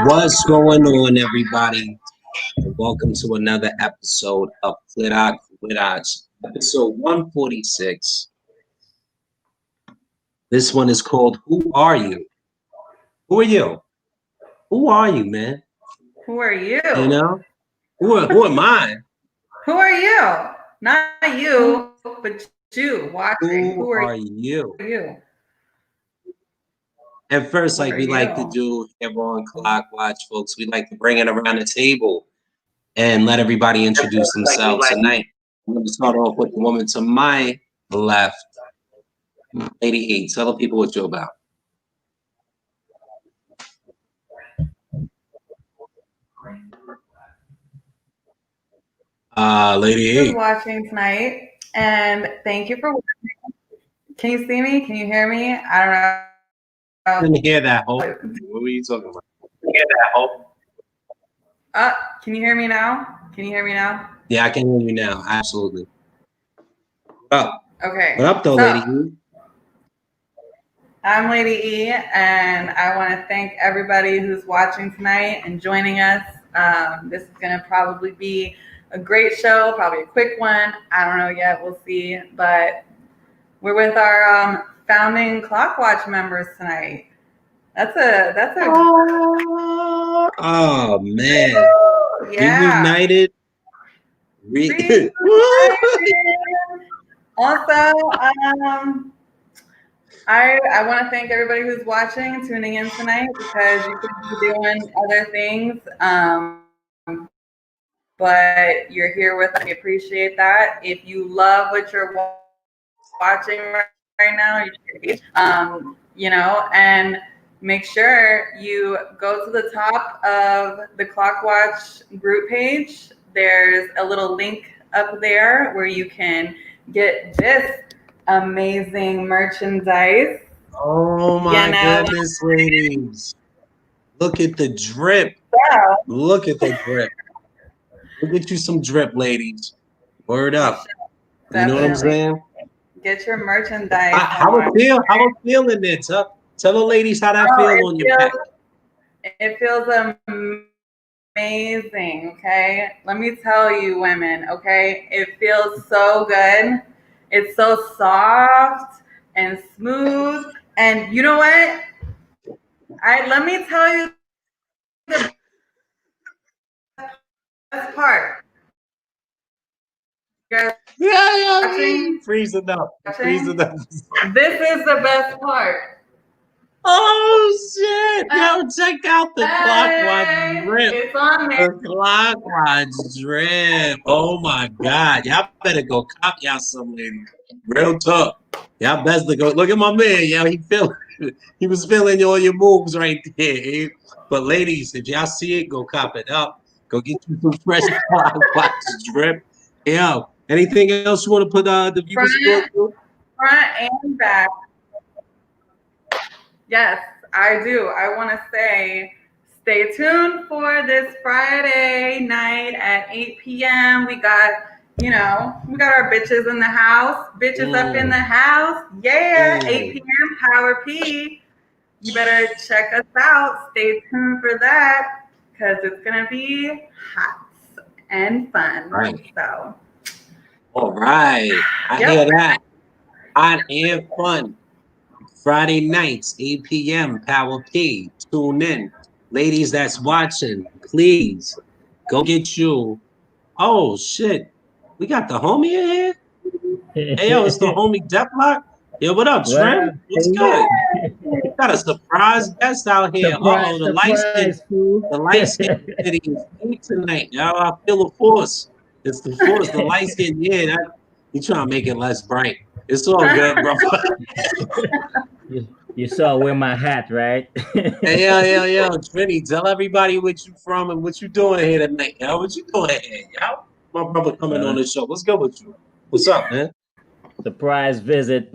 What's going on, everybody? Welcome to another episode of YOUUUU with us, episode 146. This one is called Who Are You? Who are you? Who are you, man? Who are you? You know? Who am I? Who are you? Not you, but you watching. Who are you? And first, like we like to do here on Clock Watch, folks, we like to bring it around the table and let everybody introduce themselves tonight. I'm going to start off with the woman to my left, Lady E. Tell the people what you're about. Lady E. Watching tonight, and thank you for watching. Can you see me? Can you hear me? I don't know. I didn't hear that, Hope. What were you talking about? Hear that, Hope? Can you hear me now? Can you hear me now? Yeah, I can hear you now. Absolutely. What up? Okay. What up, though, Lady E? I'm Lady E, and I want to thank everybody who's watching tonight and joining us. This is going to probably be a great show, probably a quick one. I don't know yet. We'll see. But we're with our founding Clockwatch members tonight. That's a. Oh man! Yeah. Reunited. Also, I want to thank everybody who's watching and tuning in tonight, because you could be doing other things, but you're here with us. We appreciate that. If you love what you're watching right now, and make sure you go to the top of the Clockwatch group page. There's a little link up there where you can get this amazing merchandise. Oh my goodness, ladies. Look at the drip. Yeah. Look at the drip. We'll get you some drip, ladies. Word up. Definitely. You know what I'm saying? Get your merchandise. How it feel in there? Tell the ladies how that feel on your back. It feels amazing, okay? Let me tell you, women, okay? It feels so good. It's so soft and smooth. And you know what? Let me tell you the best part. Yeah, freezing up. Freezing up. This is the best part. Oh shit! Yo, check out the Clockwatch drip. It's on there. The Clockwatch drip. Oh my God! Y'all better go cop y'all some, ladies. Real talk. Y'all best to go. Look at my man. Yo, he was feeling all your moves right there. But ladies, if y'all see it, go cop it up. Go get you some fresh Clockwatch drip. Yo, anything else you want to put the viewers through? Front and back. Yes, I do. I want to say, stay tuned for this Friday night at 8 p.m. We got our bitches in the house. Bitches up in the house. Yeah, 8 p.m. Power P. You better check us out. Stay tuned for that, because it's going to be hot and fun. Right. So. All right. I hear that. Hot and fun. Friday nights, 8 p.m., Power P. Tune in. Ladies that's watching, please go get you. Oh, shit. We got the homie in here? Hey, yo, it's the homie Deathlock. Yo, what up, Trim? What's good? We got a surprise guest out here. Uh-oh, the light skin city is big tonight. Y'all, I feel the force. It's the force, the light skin. Yeah, you trying to make it less bright. It's all good, bro. You saw wear my hat, right? Hey, yo, Trini, tell everybody what you from and what you doing here tonight, yo. What you doing here, yo? My brother coming on uh, the show. What's good with you? What's up, man? Surprise visit,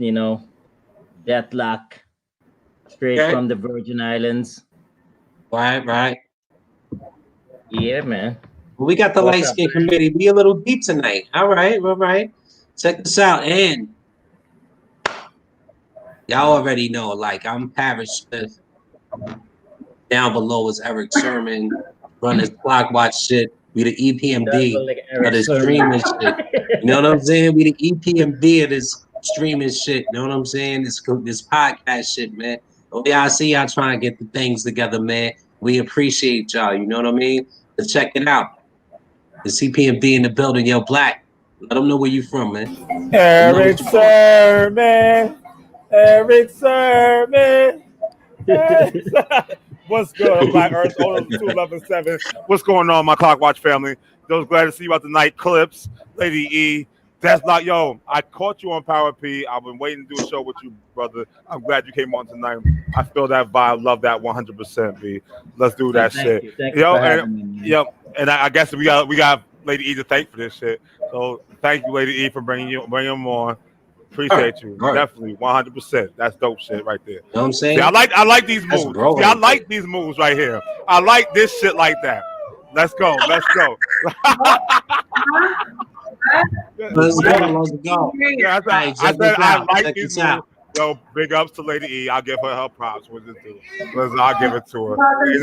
deadlock, straight Okay. from the Virgin Islands. Right. Yeah, man. We got the What's light up, skin man? committee. Be a little deep tonight. All right. Check this out. And y'all already know, like, I'm Paris Smith. Down below is Eric Sherman. Run this clock watch shit. We the That's EPMD like of Eric this Sermon. streaming shit. You know what I'm saying? We the EPMD of this streaming shit. You know what I'm saying? This podcast shit, man. Oh, yeah, I see y'all trying to get the things together, man. We appreciate y'all. You know what I mean? But check it out. The CPMD in the building, yo, Black. Let them know where you from, man. Let them know Eric what you from. Sermon. Eric Sermon. What's good? I'm Black Earth, owner of 211.7. What's going on, my Clock Watch family? Those glad to see you out tonight. Clips, Lady E. That's like, yo, I caught you on Power P. I've been waiting to do a show with you, brother. I'm glad you came on tonight. I feel that vibe. Love that 100%, B. Let's do that shit. Thank you for having me, man. Yo, and I guess we got Lady E to thank for this shit. So thank you, Lady E, for bringing him on. Appreciate you. Right. Definitely 100%. That's dope shit right there. You know what I'm saying? See, I like these That's moves. bro See, I right like there. these moves right here. I like this shit like that. Let's go. Let's go. Yeah, Hey, I said I like check these this moves. out. Yo, big ups to Lady E. I'll give her props. What does it do? I'll give it to her. He's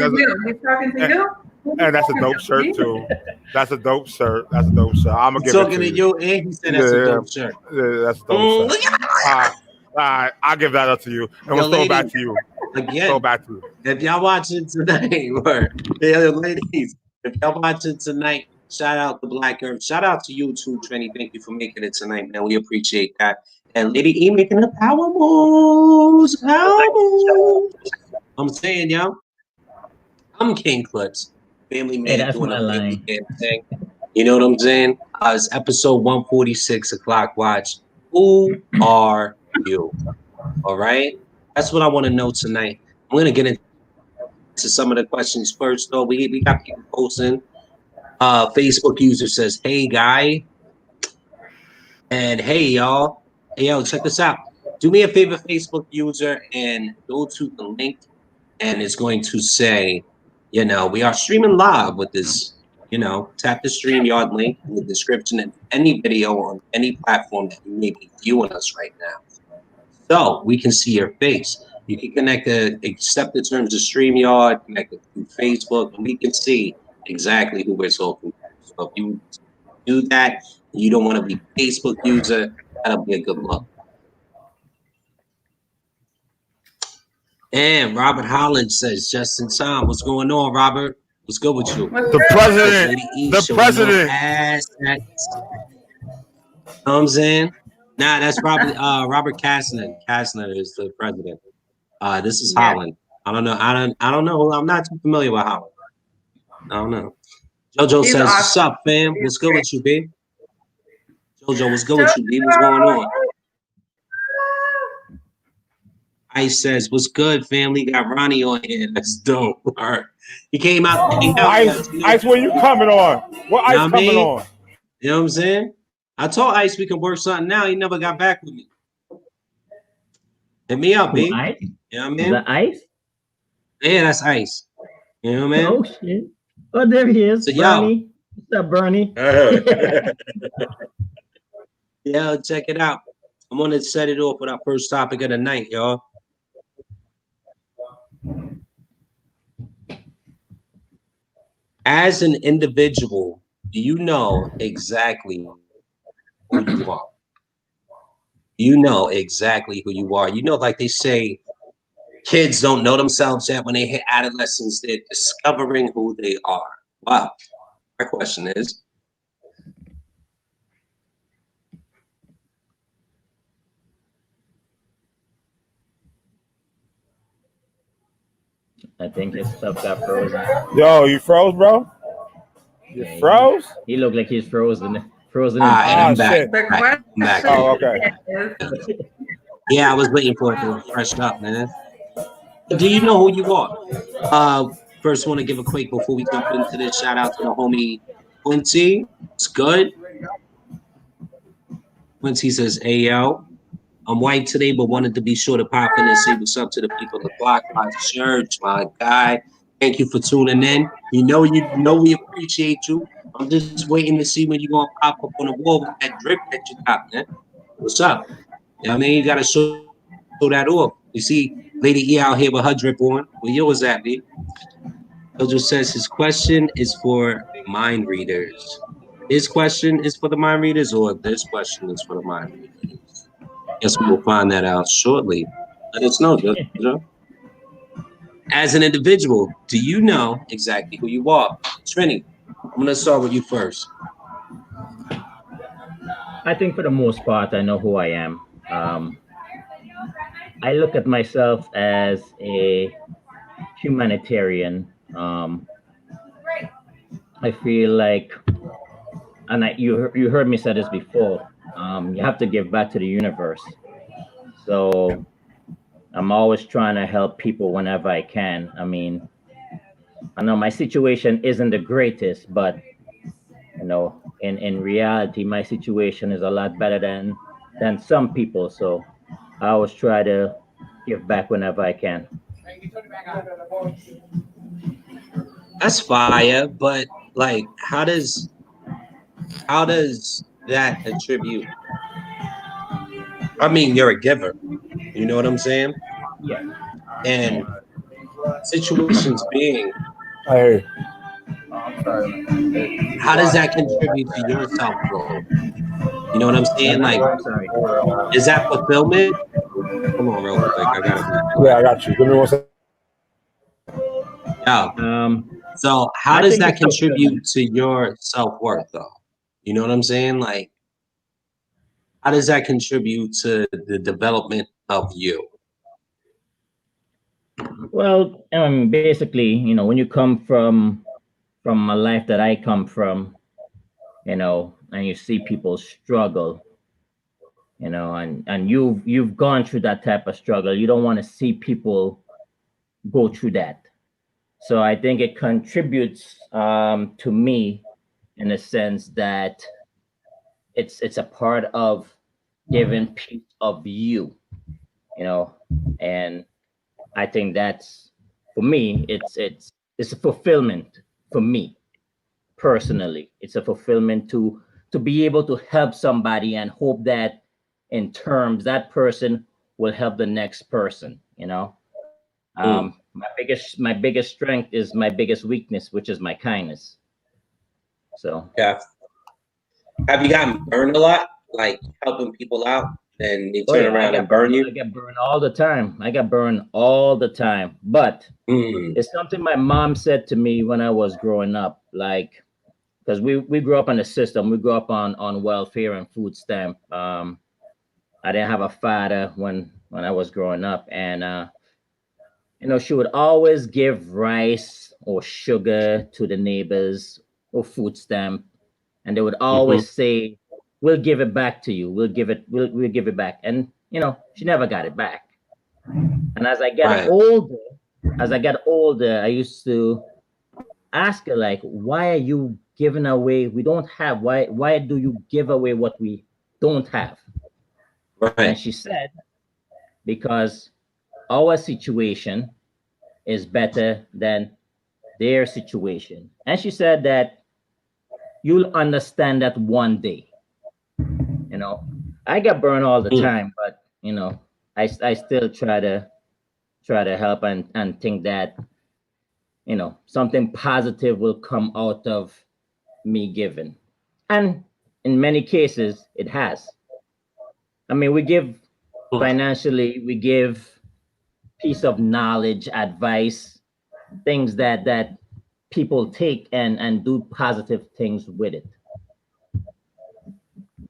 talking to you. And that's a dope shirt too. That's a dope shirt. I'm gonna give it Talking to to you. you, and he said that's a dope shirt. Yeah, that's a dope shirt. Look at All right, I'll give that up to you, and we'll throw it back to you. Again, Throw back to you. if y'all watching tonight, or the other ladies, if y'all watching tonight, shout out to Black Earth. Shout out to you too, Trini. Thank you for making it tonight, man. We appreciate that. And Lady E making the power moves. I'm saying, yo, I'm King Clips, family Hey, man that's doing my a family line. man thing. You know what I'm saying? It's episode 146 of Clock Watch. Who are you? All right? That's what I want to know tonight. I'm going to get into some of the questions first, though. We got people posting. Facebook user says, hey, guy. And hey, y'all. Hey, yo, check this out. Do me a favor, Facebook user, and go to the link. And it's going to say, we are streaming live with this. Tap the StreamYard link in the description of any video on any platform that you may be viewing us right now. So we can see your face. You can accept the terms of StreamYard, connect it through Facebook, and we can see exactly who we're talking to. So if you do that, and you don't want to be a Facebook user, that'll be a good look. And Robert Holland says, just in time. What's going on, Robert? What's good with you? The president. The president. You know what I'm saying? Nah, that's probably Robert Kastner. Kastner is the president. This is Holland. I don't know. I don't know. I'm not too familiar with Holland. I don't know. JoJo says, what's up, fam? What's good with you, B? JoJo, what's good with you, B? What's going on? Ice says, what's good, family? Got Ronnie on here. That's dope. All right. He came out. Ice, where you coming on? What Ice coming on? You know what I'm saying? I told Ice we can work something out. He never got back with me. Hit me up, B. Ice? You know what I mean? Is that Ice? Yeah, that's Ice. You know what I mean? Oh, shit. Oh, there he is. So, Bernie. What's up, Bernie? Yo, check it out. I'm going to set it off with our first topic of the night, y'all. As an individual, do you know exactly who you are? You know exactly who you are. You know, like they say, kids don't know themselves yet. When they hit adolescence, they're discovering who they are. Wow. My question is, I think his stuff got frozen. Yo, you froze, bro? You froze? He looked like he's frozen. Frozen. I'm back. Shit. The question back. Oh, okay. Yeah, I was waiting for it to refresh up, man. Do you know who you are? First, want to give a quick before we jump into this. Shout out to the homie Quincy. It's good. Quincy says, "Hey yo, I'm white today, but wanted to be sure to pop in and say what's up to the people of the block, my church, my guy. Thank you for tuning in. You know we appreciate you. I'm just waiting to see when you're gonna pop up on the wall with that drip that you got, man. What's up? You know what I mean? You gotta show that off. You see Lady E out here with her drip on. Where yours at, B? Jojo says his question is for mind readers. His question is for the mind readers, or this question is for the mind readers? Guess we'll find that out shortly. Let us know, Jojo. As an individual, do you know exactly who you are? Trini, I'm gonna start with you first. I think for the most part, I know who I am. I look at myself as a humanitarian. I feel like, and you heard me say this before. You have to give back to the universe. So I'm always trying to help people whenever I can. I mean, I know my situation isn't the greatest, but in reality, my situation is a lot better than some people. So I always try to give back whenever I can. That's fire, but like, how does that attribute? I mean, you're a giver. You know what I'm saying? Yeah. And situations being, Hey, how does that contribute to your self growth? You know what I'm saying? Like, I'm sorry. is that fulfillment? Hold on, real quick. I gotta be yeah, I quiet. got you. Give me 1 second. Yeah. So, how I does think that it's contribute fulfillment. to your self worth, though? You know what I'm saying? Like, how does that contribute to the development of you? Well, basically, when you come from a life that I come from, and you see people struggle, and you've gone through that type of struggle, you don't want to see people go through that. So I think it contributes to me in a sense that it's a part of giving piece of you, you know, and I think that's for me. It's a fulfillment for me personally. It's a fulfillment to be able to help somebody and hope that in terms that person will help the next person. Mm. My biggest strength is my biggest weakness, which is my kindness. So Yeah. Have you gotten burned a lot? Like helping people out, and they oh turn yeah, around and burn I you? get burned all the time. I get burned all the time. But Mm. it's something my mom said to me when I was growing up, like because we grew up on the system. We grew up on welfare and food stamp. I didn't have a father when I was growing up, and she would always give rice or sugar to the neighbors or food stamp, and they would Hmm. always say, "We'll give it back to you. We'll give it back." And she never got it back. And Right. as I got older, I used to ask her like, "Why are you giving away? We don't have. Why do you give away what we don't have?" And Right. she said, "Because our situation is better than their situation." And she said that you'll understand that one day. You know, I get burned all the Mm. time, but I still try to help and think that something positive will come out of me giving. And in many cases, it has. I mean, we give Mm. financially, we give piece of knowledge, advice, things that people take and do positive things with it.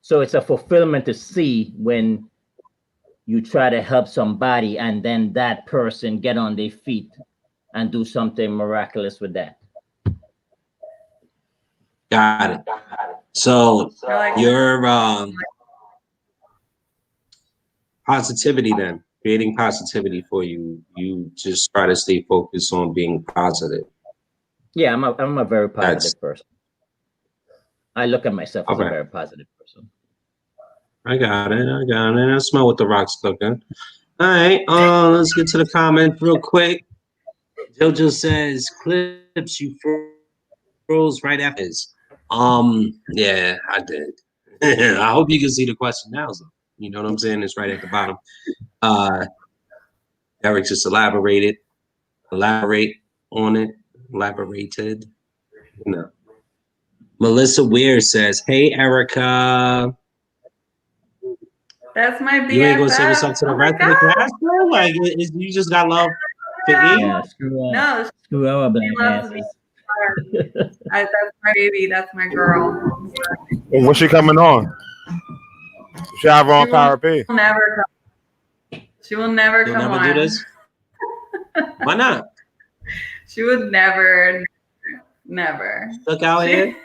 So it's a fulfillment to see when you try to help somebody and then that person get on their feet and do something miraculous with that. Got it. So I like that. your positivity then. creating positivity for you. You just try to stay focused on being positive. Yeah, I'm a very positive That's person. I look at myself as a okay. very positive person. I got it. I got it. I smell what the rock's cooking. All right. Let's get to the comments real quick. Jojo says, "Clips, you froze right after this." Yeah, I did. I hope you can see the question now. So, you know what I'm saying? It's right at the bottom. Eric just elaborate on it, elaborated. You know. Melissa Weir says, "Hey, Erica, That's my you ain't gonna say what's up BFF. to the Oh my rest of the god. class, bro? Like, you just got love for E? Yeah, screw up. No, Screw our black she loves me. asses. That's my baby. That's my girl. And what's she coming on? She have her She on Power P. will never come. She will never You'll come never on. do this? Why not? She would never. Shook out She, here?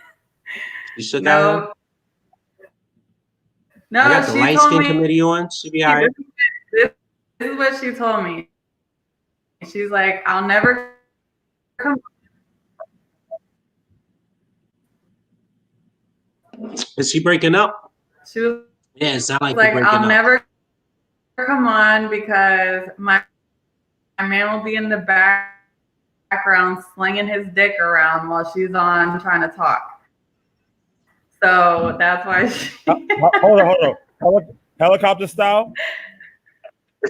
You shook out here? no, I got the she light told skin me. committee on. She be all right. This is what she told me. She's like, I'll never come. Is she breaking up? She was Yeah, it sounds like like, you're breaking I'll up. never come on because my man will be in the background slinging his dick around while she's on trying to talk. So that's why she. Hold on. Helicopter style?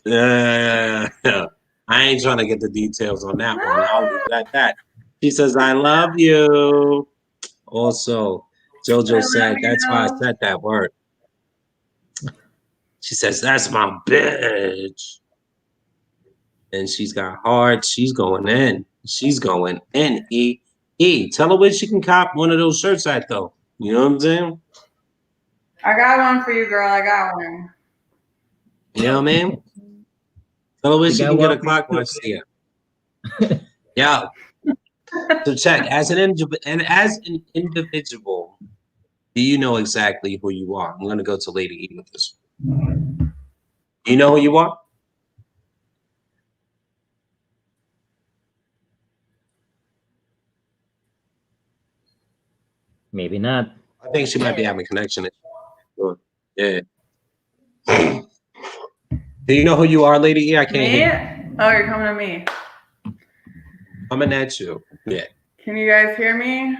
I ain't trying to get the details on that one. I'll leave it at that. She says, "I love you." Also, JoJo said, "That's why I said that word." She says, "That's my bitch." And she's got heart. She's going in. She's going in. Tell her where she can cop one of those shirts at, though. You know what I'm saying? I got one for you, girl. I got one. You know what I mean? Tell her where she can get a clock watch here. Yeah. So check, as an individual, do you know exactly who you are? I'm gonna go to Lady E with this. You know who you are? Maybe not. I think she might be having a connection issue. Yeah. Do you know who you are, Lady E? I can't hear you. Oh, you're coming to me. Coming at you. Yeah. Can you guys hear me?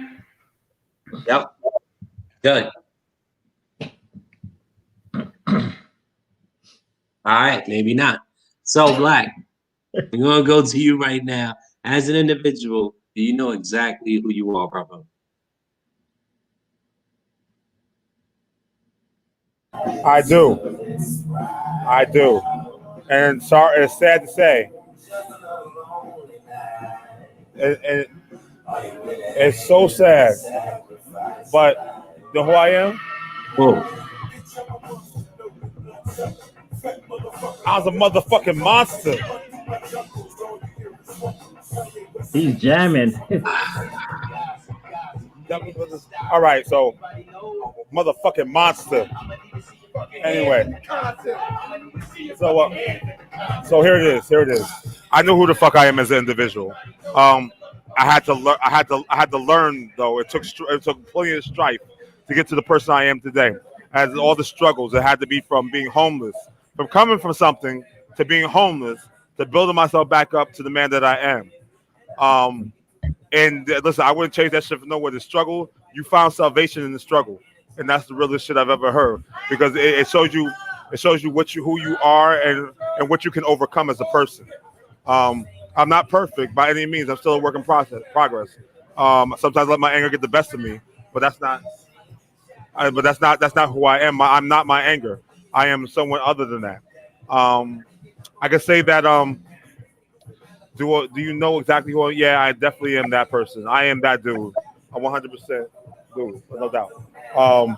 Yep. Good. All right, maybe not. So, Black, I'm going to go to you right now. As an individual, do you know exactly who you are, brother? I do. And sorry, it's sad to say. It's so sad. But you know who I am? Oh. I was a motherfucking monster. He's jamming. All right, so motherfucking monster. Anyway, so here it is. I know who the fuck I am as an individual. I had to learn. I had to learn though. It took plenty of strife to get to the person I am today. As all the struggles, it had to be from being homeless, from coming from something to being homeless, to building myself back up to the man that I am. And listen, I wouldn't change that shit for nowhere. The struggle, you found salvation in the struggle, and that's the realest shit I've ever heard because it shows you who you are and what you can overcome as a person. I'm not perfect by any means. I'm still a work in progress. Sometimes I let my anger get the best of me, but that's not who I am. I'm not my anger. I am someone other than that. I can say that. Do you know exactly who? Yeah, I definitely am that person. I am that dude. I'm 100% dude, no doubt. And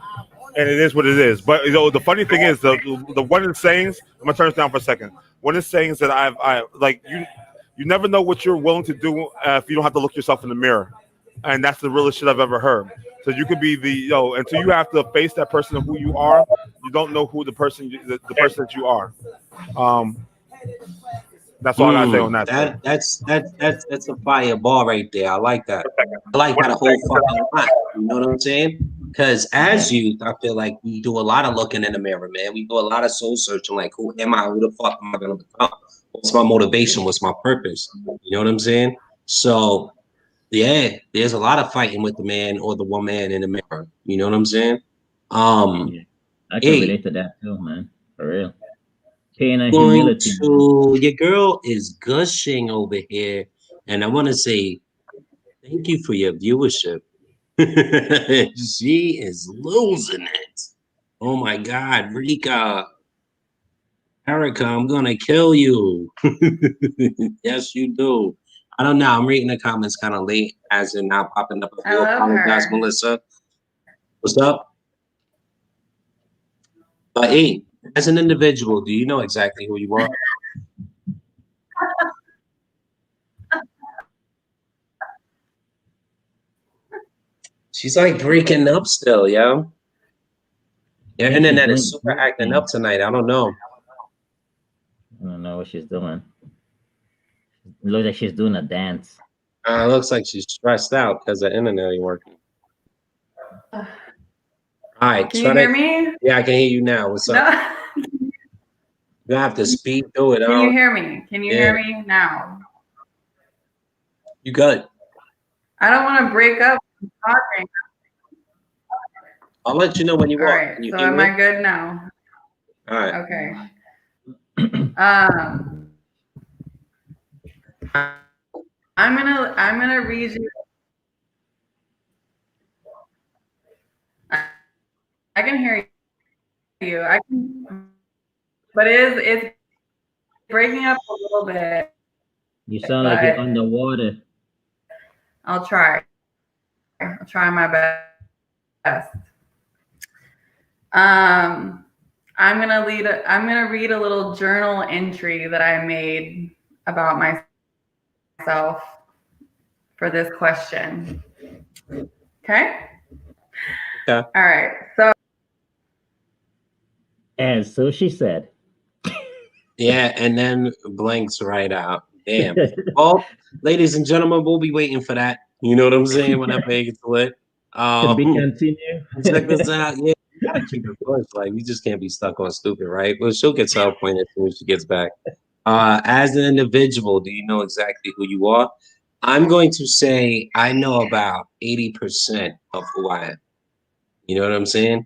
it is what it is. But the funny thing is, the one of the sayings. I'm gonna turn this down for a second. One of the sayings that I like you never know what you're willing to do if you don't have to look yourself in the mirror, and that's the realest shit I've ever heard. So you could be until you have to face that person of who you are. You don't know who the person that you are. That's all I gotta say on that. That's a fire ball right there. I like that. I like that a whole fucking lot. You know what I'm saying? Because as youth, I feel like we do a lot of looking in the mirror, man. We do a lot of soul searching. Like, who am I? Who the fuck am I gonna become? What's my motivation? What's my purpose? You know what I'm saying? So, yeah, there's a lot of fighting with the man or the woman in the mirror. You know what I'm saying? Yeah. I can Hey, relate to that too, man. For real. Pain and going humility. to your girl is gushing over here, and I want to say thank you for your viewership. She is losing it. Oh my God, Rika, Erica, I'm gonna kill you. Yes, you do. I don't know. I'm reading the comments kind of late, as in not popping up. I I do love apologize, her. Melissa. What's up? But hey, as an individual, do you know exactly who you are? She's like breaking up still, yo. Your I think she's internet doing is super acting up tonight. I don't know. I don't know what she's doing. It looks like she's doing a dance. It looks like she's stressed out because the internet ain't working. All right, Can you hear me? Yeah, I can hear you now. What's up? No. You have to speed through it. Can you hear me? Can you hear me now? You good? I don't want to break up talking. I'll let you know when you All walk. right. Can you So hear am me? I good now? All right. Okay. I'm gonna read you. I can hear you. I can, but it's breaking up a little bit. You sound like you're But underwater. I'll try. I'll try my best. I'm gonna read a little journal entry that I made about myself for this question. Okay? Okay. All right. So And so she said. Yeah, and then blanks right out. Damn. Well, ladies and gentlemen, we'll be waiting for that. You know what I'm saying? When I make it to it. To be continued. Check this out. Yeah, we gotta keep it pushed. Like, we just can't be stuck on stupid, right? But she'll get to her point as soon as she gets back. As an individual, do you know exactly who you are? I'm going to say I know about 80% of who I am. You know what I'm saying?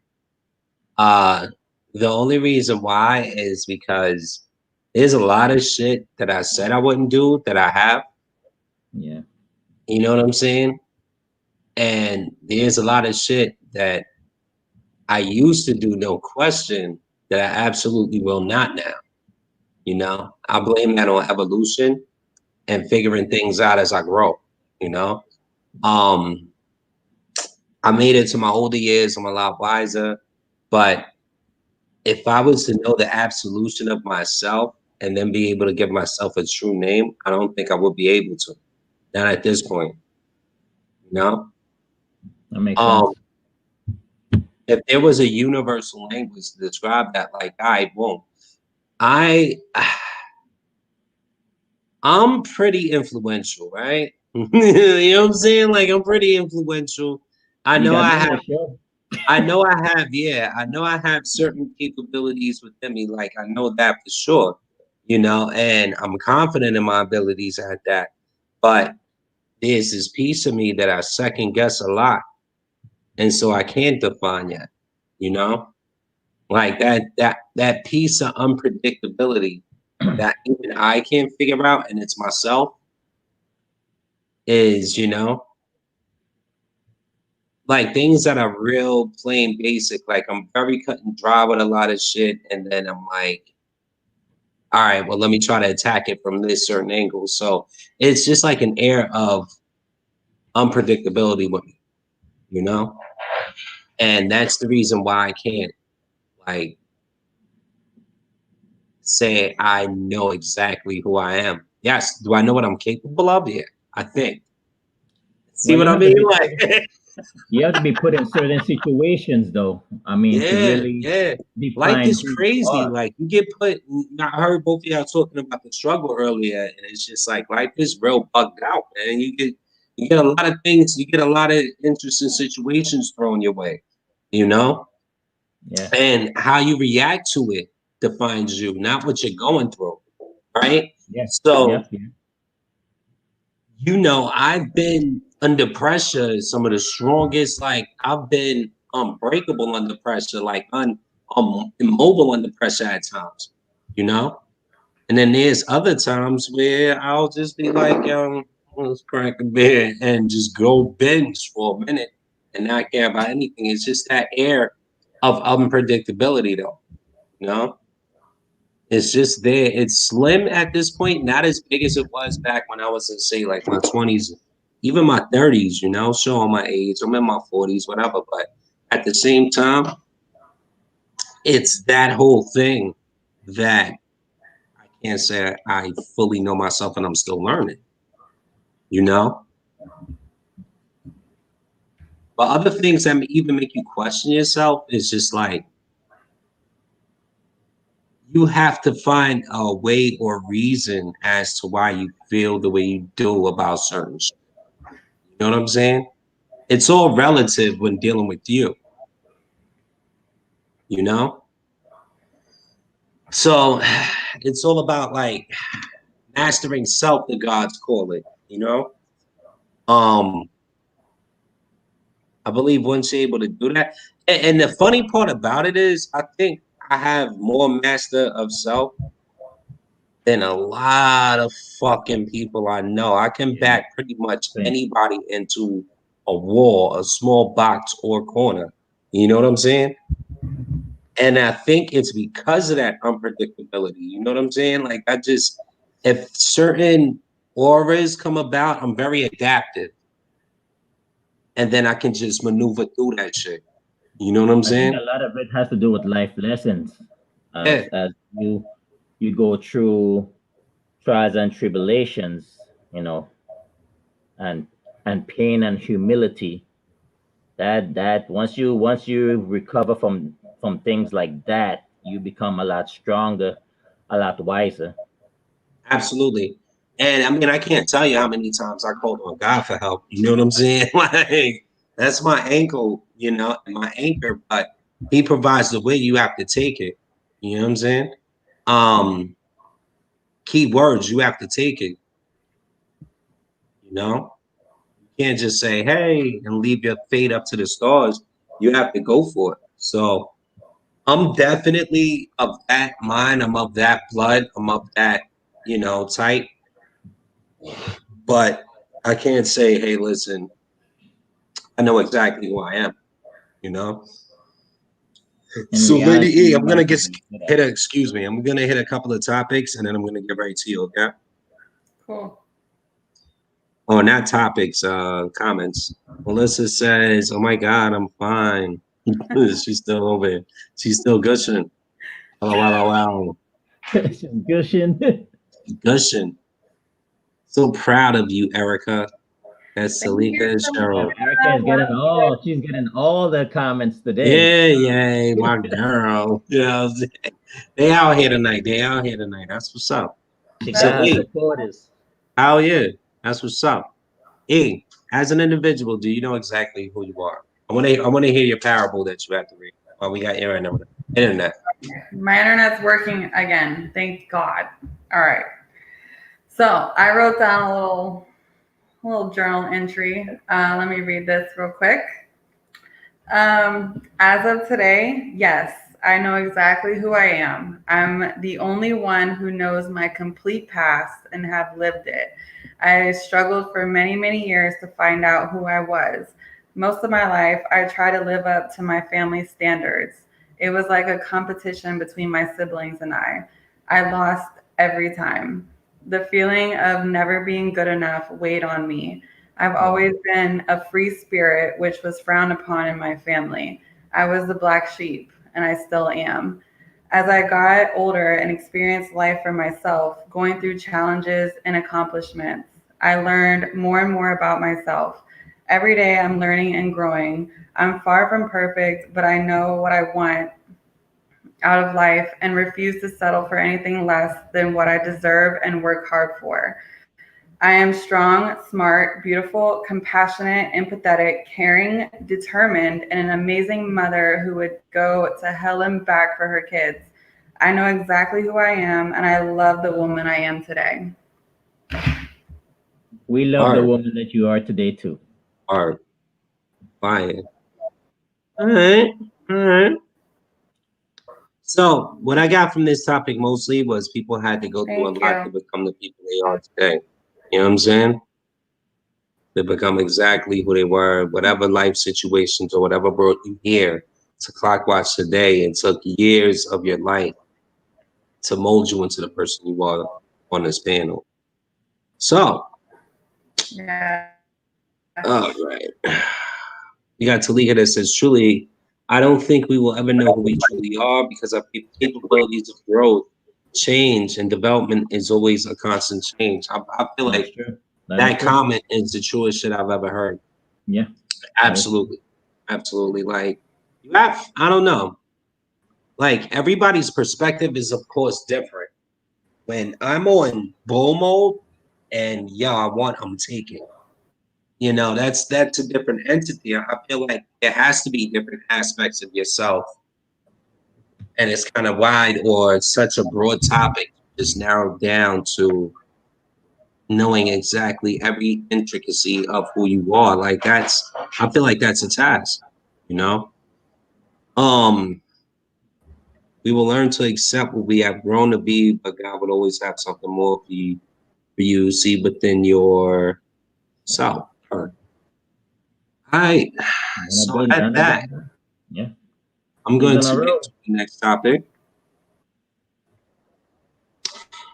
The only reason why is because there's a lot of shit that I said I wouldn't do that I have. Yeah. You know what I'm saying? And there's a lot of shit that I used to do, no question, that I absolutely will not now. You know, I blame that on evolution and figuring things out as I grow. You know, um, I made it to my older years. I'm a lot wiser, but if I was to know the absolution of myself and then be able to give myself a true name, I don't think I would be able to. Not at this point. You know, That makes sense. if there was a universal language to describe that, like I won't. I I'm pretty influential, right? You know what I'm saying? Like I'm pretty influential. I You know got I me on have the show. I know I have certain capabilities within me. Like I know that for sure, you know, and I'm confident in my abilities at that. But there's this piece of me that I second guess a lot. And so I can't define yet, you know? Like that piece of unpredictability that even I can't figure out, and it's myself, is, you know, like things that are real plain basic. Like I'm very cut and dry with a lot of shit, and then I'm like, all right, well, let me try to attack it from this certain angle. So it's just like an air of unpredictability with me, you know? And that's the reason why I can't like say I know exactly who I am. Yes, do I know what I'm capable of? Yeah, I think. See Well, what you I have to mean? be Like You have to be put in certain situations, though. I mean, to Yeah, really yeah. Life define is who you crazy. are. Like you get put. I heard both of y'all talking about the struggle earlier, and it's just like life is real bugged out, man. You get a lot of things. You get a lot of interesting situations thrown your way, you know, Yeah. and how you react to it defines you, not what you're going through, right? Yeah. So Yep. Yeah. you know, I've been under pressure, some of the strongest, like I've been unbreakable under pressure, like immobile under pressure at times, you know? And then there's other times where I'll just be like, let's crack a beer and just go binge for a minute and not care about anything. It's just that air of unpredictability though, you know? It's just there. It's slim at this point, not as big as it was back when I was in, say, like my 20s, even my 30s, you know, showing my age. I'm in my 40s, whatever. But at the same time, it's that whole thing that I can't say I fully know myself and I'm still learning, you know? But other things that even make you question yourself is just like, you have to find a way or reason as to why you feel the way you do about certain shit. You know what I'm saying? It's all relative when dealing with you know? So it's all about like mastering self, the gods call it, you know? Um, I believe once you're able to do that, and the funny part about it is I think I have more master of self than a lot of fucking people I know. I can Yeah. back pretty much Same. anybody into a wall, a small box or corner. You know what I'm saying? And I think it's because of that unpredictability. You know what I'm saying? Like if certain auras come about, I'm very adaptive. And then I can just maneuver through that shit. You know what I'm I think saying? a lot of it has to do with life lessons, Yeah, as you go through trials and tribulations, you know, and pain and humility. That once you recover from things like that, you become a lot stronger, a lot wiser. absolutely. And I mean, I can't tell you how many times I called on God for help. You know what I'm saying? Like, that's my ankle, you know, my anchor, but he provides the way you have to take it. You know what I'm saying? Um, Key words, you have to take it, you know? You can't just say, hey, and leave your fate up to the stars. You have to go for it. So I'm definitely of that mind. I'm of that blood. I'm of that, you know, type. But I can't say, hey, listen, I know exactly who I am, you know? In So, Lady reality, E, you I'm gonna might be get really good at hit it. a excuse me. I'm gonna hit a couple of topics and then I'm gonna get right to you, okay? Cool. Oh, not topics, comments. Melissa says, oh my God, I'm fine. She's still over here. She's still gushing. Oh, wow, wow, Gushing. gushing. So proud of you, Erica. That's Thank Salika you and so Yeah, Cheryl. Erica is much. getting all. She's getting all the comments today. Yeah, yeah, my girl. Yeah, they out here tonight. They out here tonight. That's what's up. She So, got her That's E, supporters. oh yeah, that's what's up. E, as an individual, do you know exactly who you are? I want to hear your parable that you have to read. Oh, we got Aaron over the internet. my internet's working again. Thank God. All right. So I wrote down a little journal entry. Let me read this real quick. As of today, yes, I know exactly who I am. I'm the only one who knows my complete past and have lived it. I struggled for many, many years to find out who I was. Most of my life, I tried to live up to my family's standards. It was like a competition between my siblings and I. I lost every time. The feeling of never being good enough weighed on me. I've always been a free spirit, which was frowned upon in my family. I was the black sheep, and I still am. As I got older and experienced life for myself, going through challenges and accomplishments, I learned more and more about myself. Every day I'm learning and growing. I'm far from perfect, but I know what I want out of life and refuse to settle for anything less than what I deserve and work hard for. I am strong, smart, beautiful, compassionate, empathetic, caring, determined, and an amazing mother who would go to hell and back for her kids. I know exactly who I am, and I love the woman I am today. We love the Art, woman that you are today too. art, fire. All right, all right. So what I got from this topic mostly was people had to go through a Thank lot to you. become the people they are today. You know what I'm saying? To become exactly who they were, whatever life situations or whatever brought you here to clock watch today. It took years of your life to mold you into the person you are on this panel. So, Yeah. all right. You got Talika that says, truly, I don't think we will ever know who we truly are because our capabilities of growth, change, and development is always a constant change. I feel That's like true. That is that true. comment is the truest shit I've ever heard. Yeah. Absolutely. Absolutely. Like, you have, I don't know. Like, everybody's perspective is, of course, different. When I'm on bull mode and, yo, I want, I'm taking. You know, that's a different entity. I feel like there has to be different aspects of yourself, and it's kind of wide or it's such a broad topic, just narrowed down to knowing exactly every intricacy of who you are. Like that's, I feel like that's a task. You know, um, we will learn to accept what we have grown to be, but God would always have something more for you to see within yourself. All right, so at that. Yeah. I'm He's going on a to get roll. to the next topic.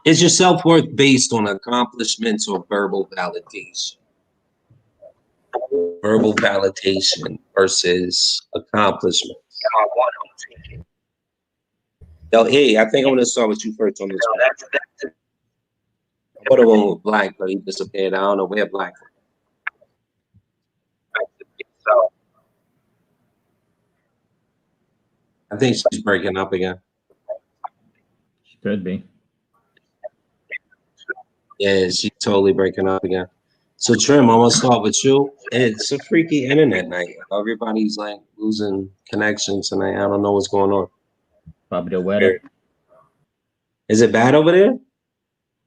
Is your self-worth based on accomplishments or verbal validation? Verbal validation versus accomplishments. Yo, hey, I think I'm going to start with you first on this one. I would have went with Black, but he disappeared. I don't know where Black went. I think she's breaking up again. Could be. Yeah, she's totally breaking up again. So Trim, I'm gonna start with you. It's a freaky internet night. Everybody's like losing connection tonight. I don't know what's going on. Probably the weather. Is it bad over there?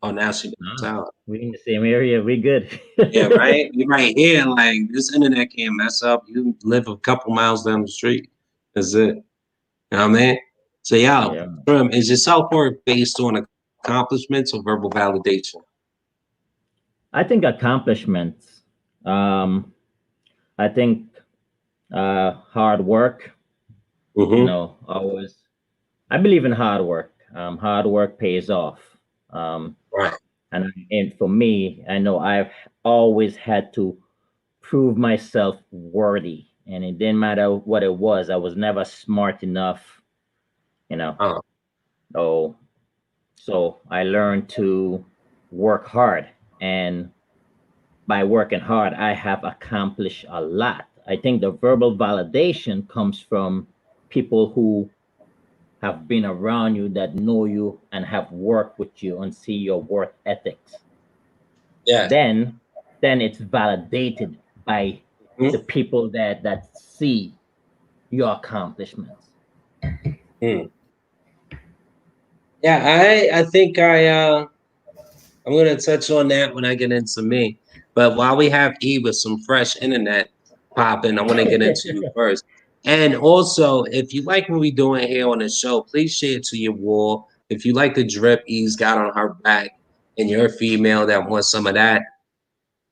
Oh, now she No, out. we in the same area. We good. Yeah, right. You right here. Like this internet can't mess up. You live a couple miles down the street. That's it. You know what I mean? So yeah, Yeah. Trim, is your self-worth based on accomplishments or verbal validation? I think accomplishments. Um, I think hard work. You Mm-hmm. know, always. I believe in hard work. Hard work pays off. Um, Right. and for me, I know I've always had to prove myself worthy, and it didn't matter what it was. I was never smart enough, you know. Oh, Oh, so I learned to work hard, and by working hard, I have accomplished a lot. I think the verbal validation comes from people who have been around you that know you and have worked with you and see your work ethics. yes. Then it's validated by the Mm-hmm. people that see your accomplishments. Hmm. Yeah, I think I'm gonna touch on that when I get into me. But while we have E with some fresh internet popping, I want to get into you first. And also, if you like what we're doing here on the show, please share it to your wall. If you like the drip E's got on her back and you're a female that wants some of that,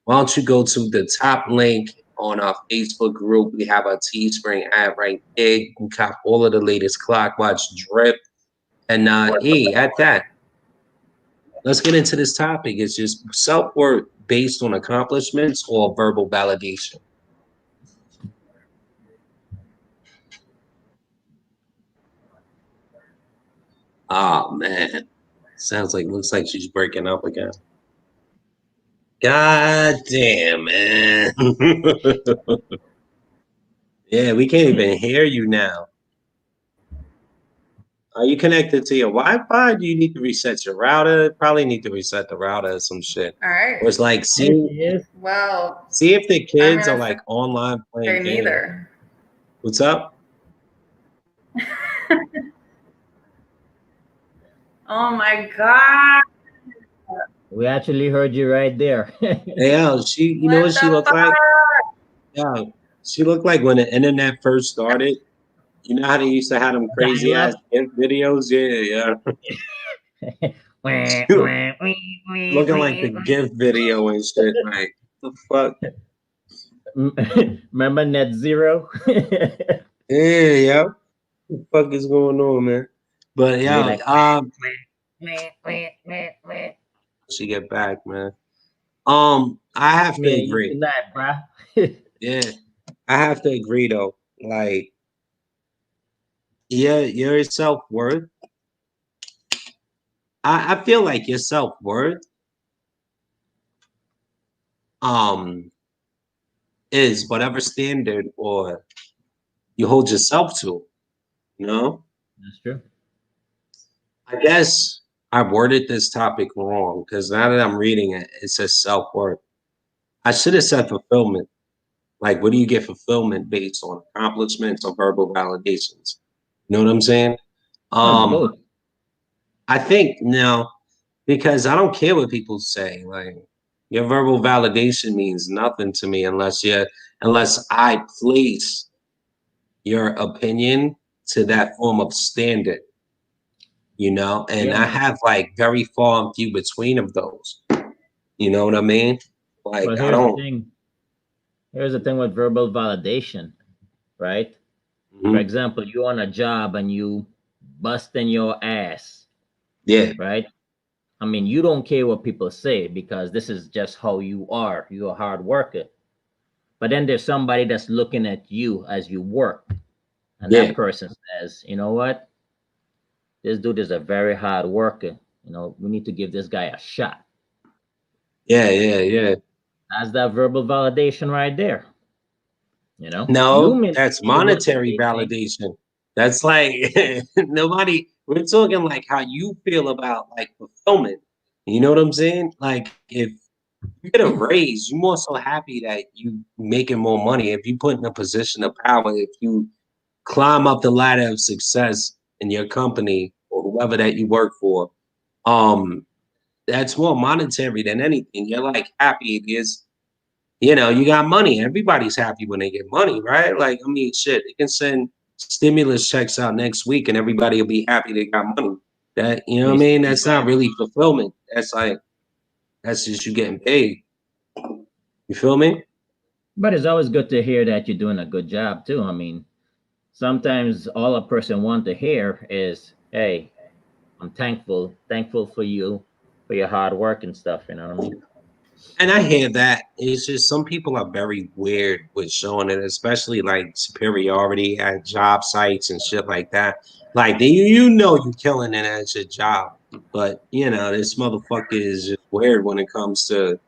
why don't you go to the top link on our Facebook group? We have our Teespring ad right there. You can cop all of the latest Clockwatch drip. And E, at that, let's get into this topic. It's just self-worth based on accomplishments or verbal validation. Oh man. Looks like she's breaking up again. God damn, man. Yeah, we can't even hear you now. Are you connected to your Wi-Fi? Do you need to reset your router? Probably need to reset the router or some shit. All right. Or it's like, There she is. Well, see if the I'm kids are gonna like online say playing games. neither. What's up? Oh my God. We actually heard you right there. Yeah, you know What what she the looked fuck? like? Yeah, she looked like when the internet first started. You know how they used to have them crazy ass Dial-up. GIF videos? Yeah, yeah. Wah, She look- wah, wah, wah, looking like the wah. GIF video and shit. Like, the fuck? Remember Net Zero? Yeah, yeah. What the fuck is going on, man? But Be yeah, like, wah, wah, wah, wah. she get back, man. I have to Man, you agree. tonight, bruh. Yeah, I have to agree though. Like, yeah, your self worth. I feel like your self worth um is whatever standard or you hold yourself to. You know, That's true. I guess I worded this topic wrong because now that I'm reading it, it says self worth. I should have said fulfillment. Like, what do you get fulfillment based on accomplishments or verbal validations? You know what I'm saying? No, Um, both. I think now because I don't care what people say. Like, your verbal validation means nothing to me unless I place your opinion to that form of standard. You know, and Yeah, I man. have like very far and few between of those. You know what I mean? Like, But I here's the don't. thing. Here's the thing with verbal validation, right? For Mhm. example, you on a job and you busting your ass, Yeah, right? I mean, you don't care what people say because this is just how you are. You're a hard worker. But then there's somebody that's looking at you as you work, and that yeah, person says, you know what? This dude is a very hard worker. You know, we need to give this guy a shot. yeah, yeah, yeah. That's that verbal validation right there. You know, you No, may not that's care what monetary they think. validation. That's like nobody. We're talking like how you feel about like fulfillment. You know what I'm saying? Like if you get a raise, you're more so happy that you making more money. If you put in a position of power, if you climb up the ladder of success in your company or whoever that you work for, um, that's more monetary than anything. You're like happy because you got money. Everybody's happy when they get money, right? Like, I mean, shit, they can send stimulus checks out next week and everybody will be happy they got money. That, you know what I mean? Basically, That's not really fulfillment. That's just you getting paid. You feel me? but it's always good to hear that you're doing a good job too. I mean, sometimes all a person wants to hear is, "Hey, I'm thankful for you, for your hard work and stuff." You know what I mean? And I hear that. It's just some people are very weird with showing it, especially like superiority at job sites and shit like that. Like you killing it at your job, but this motherfucker is just weird when it comes to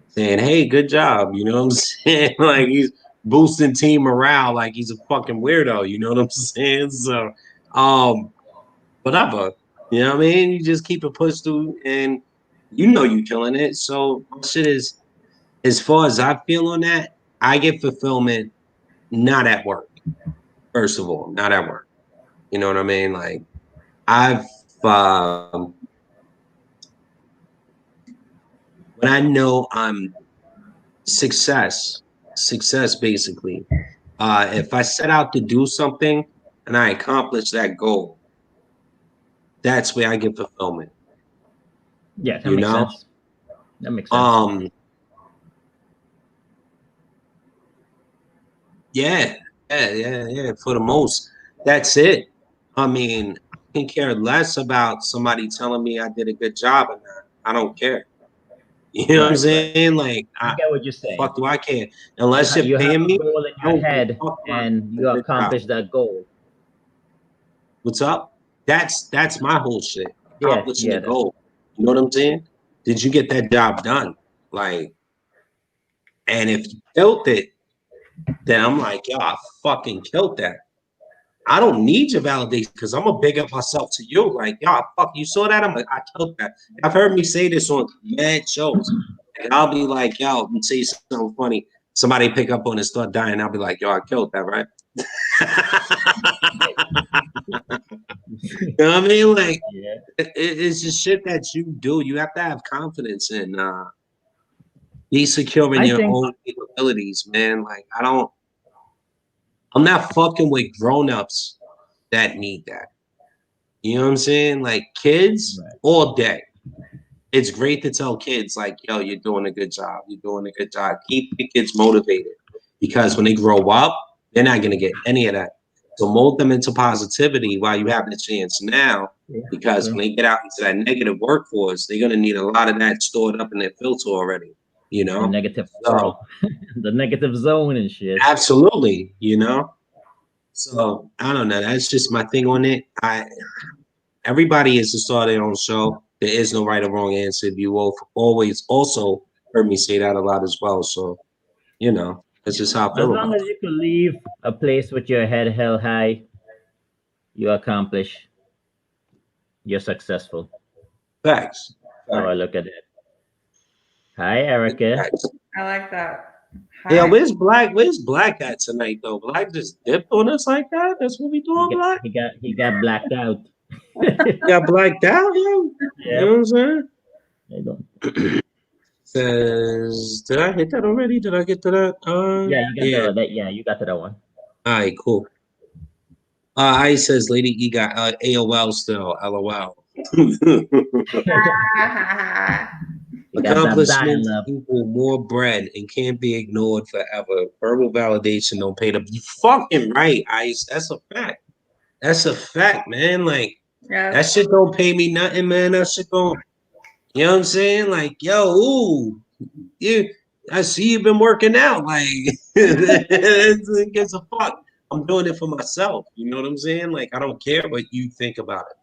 saying, "Hey, good job." You know what I'm saying? Like he's boosting team morale, like he's a fucking weirdo. You know what I'm saying? So, whatever. You know what I mean? You just keep it pushed through, and you killing it. So my shit is. As far as I feel on that, I get fulfillment not at work. First of all, not at work. You know what I mean? Like I've when I know I'm success basically. If I set out to do something and I accomplish that goal, that's where I get fulfillment. Yeah, that You makes know? sense. That makes sense. Um, yeah, yeah. For the most, that's it. I mean, I can care less about somebody telling me I did a good job or not. I don't care. You know what I'm Right, right. saying? Like, I get what you're the saying. fuck do I care? Unless you're You have paying a me, goal in I your don't give a head fuck about and a you good job. accomplish that goal. What's up? That's my whole shit. Yeah, Accomplishing yeah, the that's goal. You know what I'm saying? Did you get that job done? Like, And if you killed it, then I'm like, yo, I fucking killed that. I don't need your validation because I'm gonna big up myself to you. Like, yo, fuck, you saw that? I'm like, I killed that. I've heard me say this on mad shows. And I'll be like, yo, let me say something funny. Somebody pick up on it and start dying. I'll be like, yo, I killed that, right? You know what I mean? Like, Yeah. it's just shit that you do. You have to have confidence and be secure in I your think own capabilities, man. Like, I'm not fucking with grown-ups that need that. You know what I'm saying? Like, kids Right. all day. It's great to tell kids, like, yo, you're doing a good job. You're doing a good job. Keep the kids motivated because when they grow up, they're not going to get any of that. So mold them into positivity while you have the chance now, because True. when they get out into that negative workforce, they're going to need a lot of that stored up in their filter already, you The know? negative So, world, the negative zone and shit. absolutely, you know? So, I don't know. That's just my thing on it. Everybody is to start their own show. There is no right or wrong answer. You will always also heard me say that a lot as well. So, you know, that's just how I As feel long about as you can leave a place with your head held high, you accomplish. You're successful. it. Facts. How I look at it. Hi, Erica. Facts. I like that. Yeah, Hi. Where's Black at tonight though? Black just dipped on us like that? That's what we doing, Black? He got blacked out. Got blacked out, yo? You know Yep. what I'm saying? I don't. Says, did I hit that already? Did I get to that? Yeah, you got Yeah. that. Yeah, you got to that one. All right, cool. I says Lady E got AOL still, LOL. You got that Accomplishments dial up. equal more bread and can't be ignored forever. Verbal validation don't pay the. You fucking right, Ice. That's a fact. That's a fact, man. Like that Yes. shit don't pay me nothing, man. That shit don't. You know what I'm saying? Like, yo, ooh, you. I see you've been working out. Like, it gives a fuck. I'm doing it for myself. You know what I'm saying? Like, I don't care what you think about it.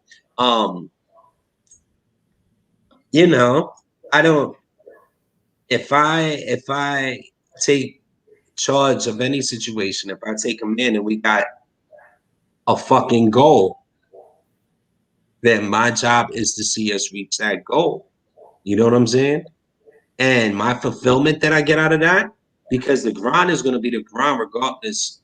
You know, I don't. If I take charge of any situation, if I take them in and we got a fucking goal, then my job is to see us reach that goal. You know what I'm saying? And my fulfillment that I get out of that, because the grind is going to be the grind regardless.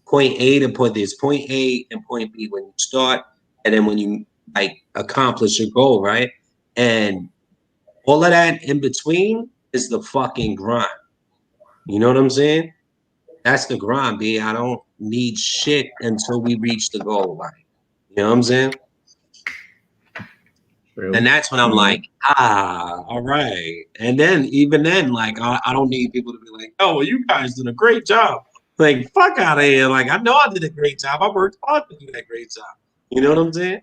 Point A to point, there's point A and point B when you start, and then when you like accomplish your goal, right? And all of that in between is the fucking grind. You know what I'm saying? That's the grind, B. I don't need shit until we reach the goal line. You know what I'm saying? True. And that's when I'm like, all right. And then even then, like, I don't need people to be like, oh, well, you guys did a great job. Like, fuck out of here. Like, I know I did a great job. I worked hard to do that great job. You know what I'm saying?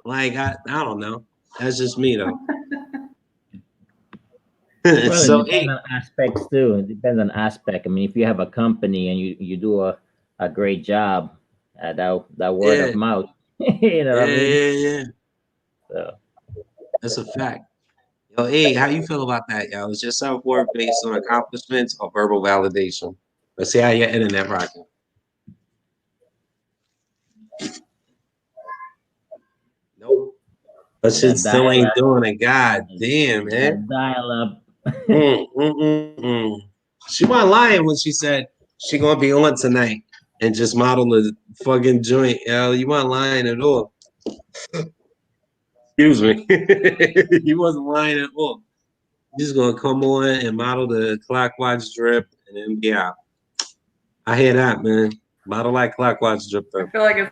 Like, I don't know. That's just me though. Well, So it depends on aspects too. It depends on aspect. I mean, if you have a company and you do a great job, that word yeah, of mouth, you know what I mean? yeah. So That's a fact. Yo, hey, how you feel about that, yo? Is your self-worth based on accomplishments or verbal validation? Let's see how your internet rocking. Nope. That you shit got still dial ain't up. doing it. God damn, You man. got dial up. She wasn't lying when she said she gonna be on tonight and just model the fucking joint. Yo, you weren't lying at all. Excuse me. You wasn't lying at all. You just gonna come on and model the clockwise drip and then be out. I hear that, man. Model like clockwise drip I though. feel like it's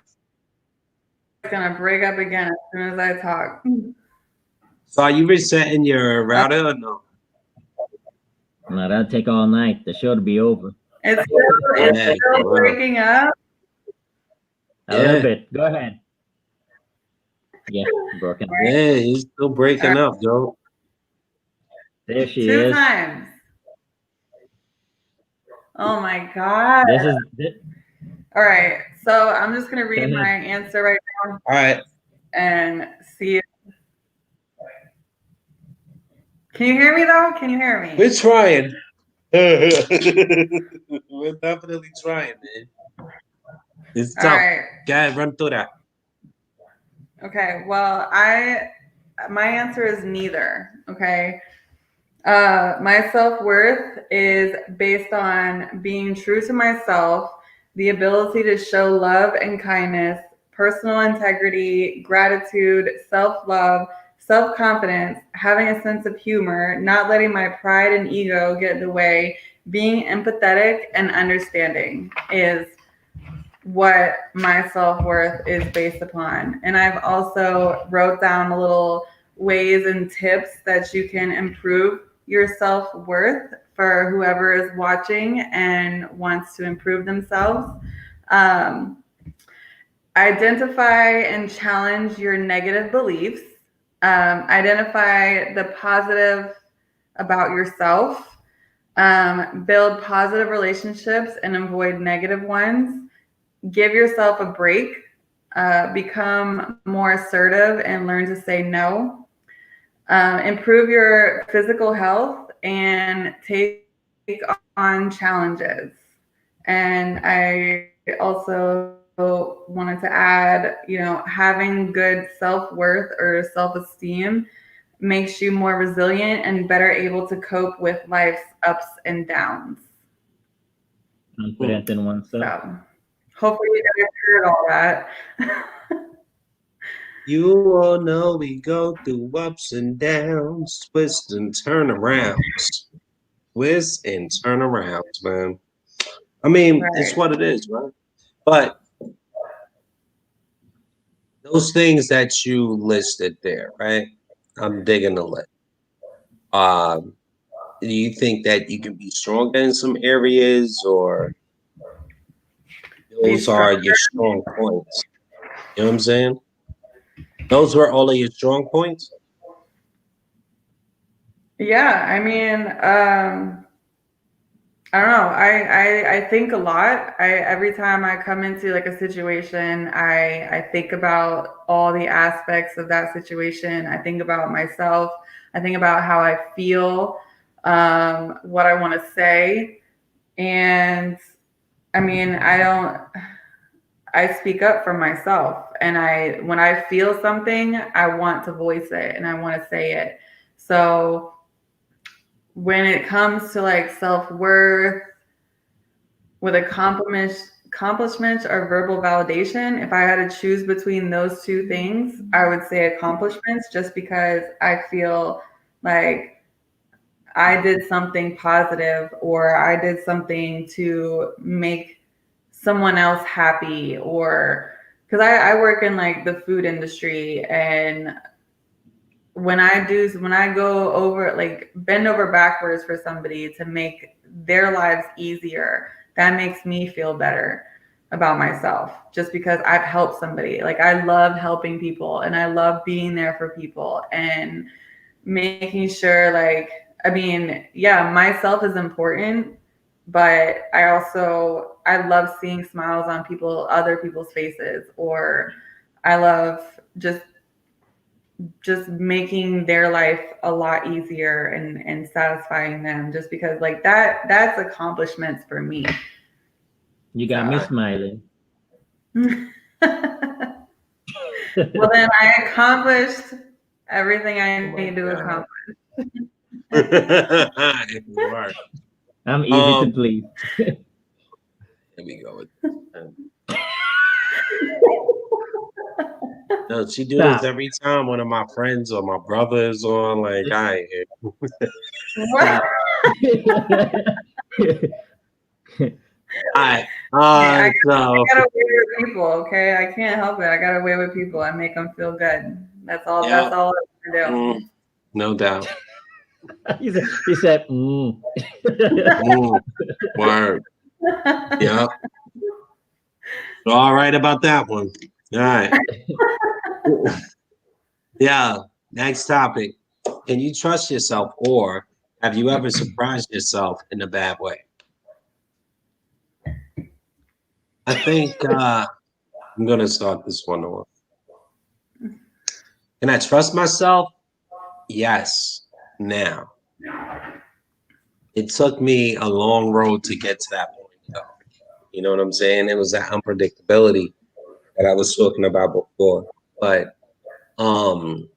gonna break up again as soon as I talk. So are you resetting your router or no? No, that'll take all night. The show to be over. It's Yeah, still wow. breaking up. A little Yeah. bit. Go ahead. Yeah, broken. Yeah, he's still breaking up, Joe. There she 2 is. times. Oh my god. All right. So I'm just gonna read my answer right now All right. and see. Can you hear me though? Can you hear me? We're trying. We're definitely trying, man. It's All tough. right. Go ahead, run through that. Okay. Well, my answer is neither. Okay. My self-worth is based on being true to myself, the ability to show love and kindness, personal integrity, gratitude, self-love, self-confidence, having a sense of humor, not letting my pride and ego get in the way, being empathetic and understanding is what my self-worth is based upon. And I've also wrote down a little ways and tips that you can improve your self-worth for whoever is watching and wants to improve themselves. Identify and challenge your negative beliefs. Identify the positive about yourself. Build positive relationships and avoid negative ones. Give yourself a break, become more assertive and learn to say no. Improve your physical health and take on challenges. And I also wanted to add, having good self-worth or self-esteem makes you more resilient and better able to cope with life's ups and downs. Confident in oneself. So hopefully you guys heard all that. You all know we go through ups and downs, twists and turnarounds. Twists and turnarounds, man. I mean, it's Right. what it is, right? But those things that you listed there, right? I'm digging the list. Do you think that you can be stronger in some areas, or Be those are stronger. your strong points? You know what I'm saying? Those were all of your strong points? Yeah, I mean, I don't know. I think a lot. Every time I come into like a situation, I think about all the aspects of that situation. I think about myself. I think about how I feel, what I want to say, and I mean, I speak up for myself, and when I feel something, I want to voice it and I want to say it. So when it comes to like self-worth with accomplishments or verbal validation, if I had to choose between those two things, I would say accomplishments, just because I feel like I did something positive or I did something to make someone else happy, or because I work in like the food industry, and when I go over, like, bend over backwards for somebody to make their lives easier, that makes me feel better about myself, just because I've helped somebody. Like, I love helping people and I love being there for people and making sure, like, I mean, yeah, myself is important, but I love seeing smiles on other people's faces, or I love just making their life a lot easier and satisfying them, just because like that's accomplishments for me. You got me So. smiling. Well, then I accomplished everything I Oh my need to God. accomplish. It worked. I'm easy to please. Here we go with this. No, she do this Stop. every time one of my friends or my brother is on. Like, I What? Stop. I I so got away with people, okay? I can't help it. I got away with people. I make them feel good. That's all. yeah, That's all I can do. no doubt. He said, Word. Yeah. All right about that one. All right. Yeah. Next topic. Can you trust yourself, or have you ever surprised yourself in a bad way? I think I'm gonna start this one off. Can I trust myself? Yes. Now, it took me a long road to get to that point, though. You know what I'm saying? It was that unpredictability that I was talking about before. But I'm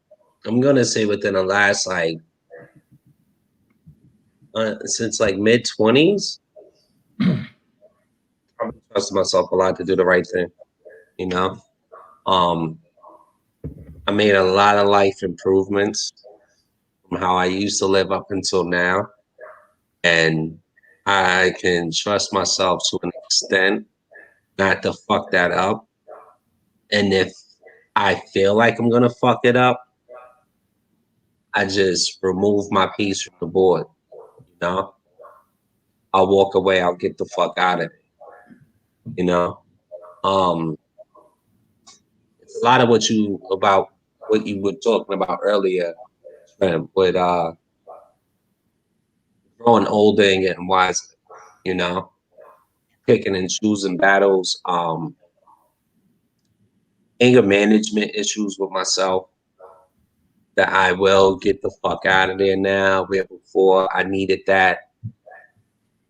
gonna say within the last like since like mid-20s, I trust myself a lot to do the right thing. You know, um, I made a lot of life improvements from how I used to live up until now, and I can trust myself to an extent not to fuck that up. And if I feel like I'm gonna fuck it up, I just remove my piece from the board. You know, I'll walk away. I'll get the fuck out of it. You know, um, it's a lot of what you were talking about earlier, Trent, with growing older and getting wiser. You know, picking and choosing battles. Anger management issues with myself that I will get the fuck out of there now. Where before I needed that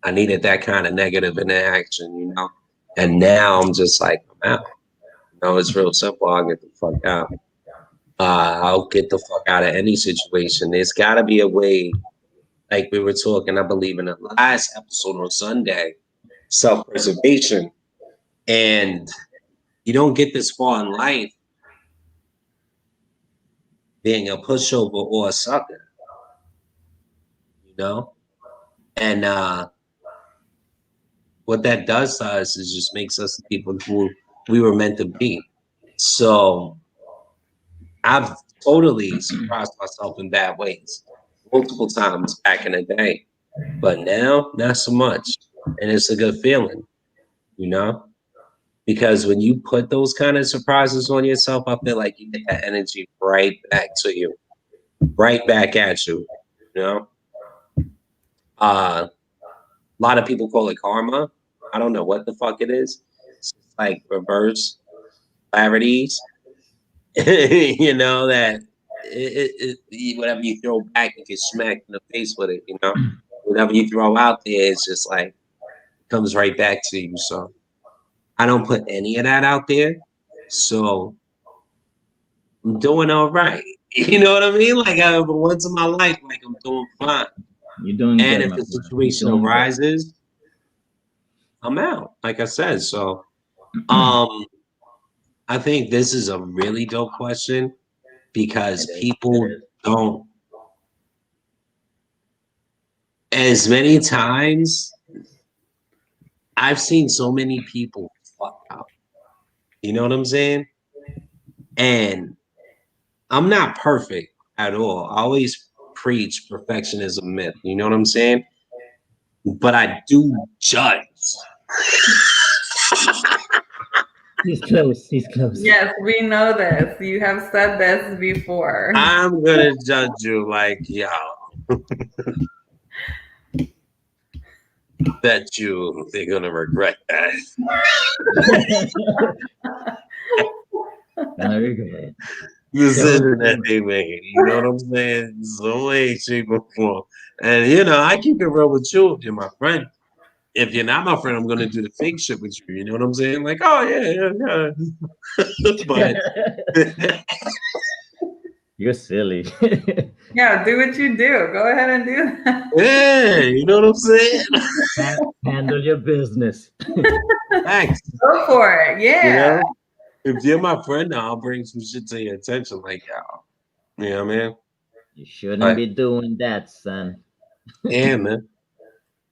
kind of negative interaction, you know. And now I'm just like, I'm out. You know, it's real simple. I'll get the fuck out. I'll get the fuck out of any situation. There's got to be a way, like we were talking, I believe, in the last episode on Sunday, self-preservation. And you don't get this far in life being a pushover or a sucker, you know? And what that does to us is just makes us the people who we were meant to be. So I've totally surprised myself in bad ways multiple times back in the day, but now not so much. And it's a good feeling, you know, because when you put those kind of surprises on yourself, I feel like you get that energy right back to you, right back at you, you know. A lot of people call it karma. I don't know what the fuck it is. It's like reverse polarities. You know that whatever you throw back, you get smacked in the face with it. You know, whatever you throw out there, it's just like comes right back to you. So I don't put any of that out there. So I'm doing all right. You know what I mean? Like once in my life, like I'm doing fine. You're doing And good, if my the friend. situation You're doing good. arises, I'm out. Like I said, so I think this is a really dope question because people don't, as many times I've seen so many people fuck up. You know what I'm saying? And I'm not perfect at all. I always preach perfectionism myth. You know what I'm saying? But I do judge. He's close. He's close. Yes, we know this. You have said this before. I'm gonna judge you like, yo. Bet you they're gonna regret that. Very good. Decision that they made. You know what I'm saying? So way, shape, or form. And you know, I keep it real with you if you're my friend. If you're not my friend, I'm gonna do the fake shit with you. You know what I'm saying? Like, oh yeah. But You're silly. Yeah, do what you do. Go ahead and do that. yeah, you know what I'm saying? Handle your business. Thanks. Go for it. Yeah. You know? If you're my friend now, I'll bring some shit to your attention. Like, yo, you know what I mean? You shouldn't be doing that, son. Yeah, man.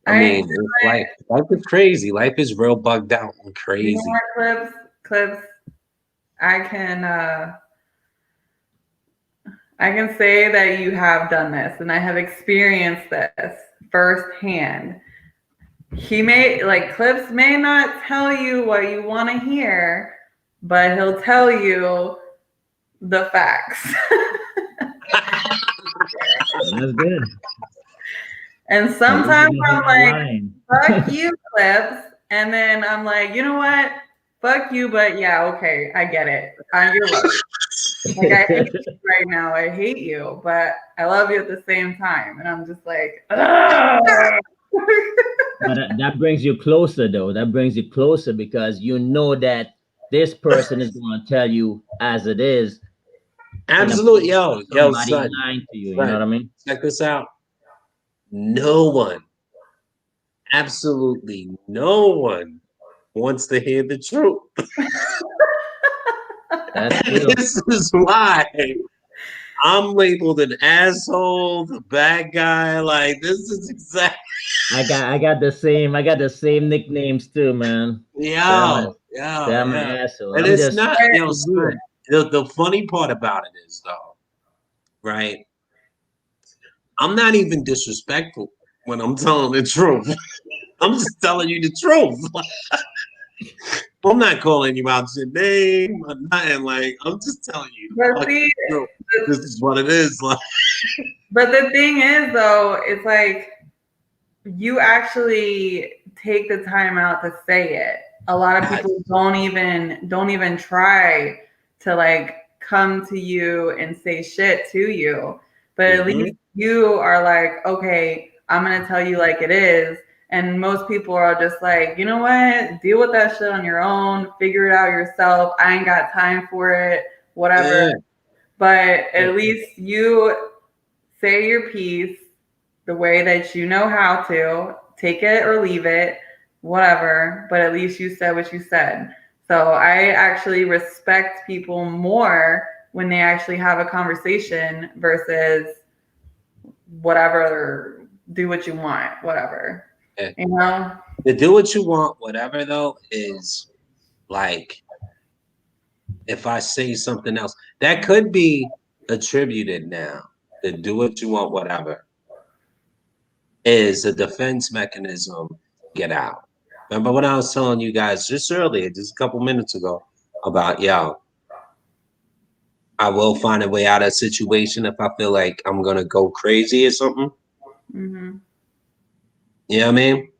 I mean, it's life. Life is crazy. Life is real bugged out and crazy. You know what, Clips? I can say that you have done this, and I have experienced this firsthand. Clips may not tell you what you want to hear, but he'll tell you the facts. That's good. And sometimes I'm like, fuck you, Clips. And then I'm like, you know what? Fuck you, but yeah, okay, I get it. You're right. Like, I hate you right now. I hate you, but I love you at the same time. And I'm just like, ugh. But that brings you closer, though. That brings you closer because you know that this person is going to tell you as it is. Absolutely, yo, Somebody son. lying to you. You know Son, what I mean? check this out. No one, absolutely no one wants to hear the truth. That's true. This is why I'm labeled an asshole, the bad guy. Like, this is exactly. I got the same nicknames too, man. Yo, Damn an yo. asshole. And I'm it's just not, yo, weird. son. The funny part about it is, though, right? I'm not even disrespectful when I'm telling the truth. I'm just telling you the truth. I'm not calling you out your name or nothing. Like, I'm just telling you the But fucking see, truth. This is what it is. Like, but the thing is, though, it's like you actually take the time out to say it. A lot of people don't even try to like come to you and say shit to you. But at least you are like, okay, I'm gonna tell you like it is. And most people are just like, you know what? Deal with that shit on your own. Figure it out yourself. I ain't got time for it. Whatever. yeah. But at least you say your piece the way that you know how to. Take it or leave it, whatever. But at least you said what you said. So I actually respect people more when they actually have a conversation versus whatever, do what you want, whatever. Yeah. You know? To do what you want, whatever, though, is like, if I say something else, that could be attributed now. To do what you want, whatever, is a defense mechanism. Get out. Remember what I was telling you guys just earlier, just a couple minutes ago, about, yo, I will find a way out of a situation if I feel like I'm going to go crazy or something. Mm-hmm. You know what I mean?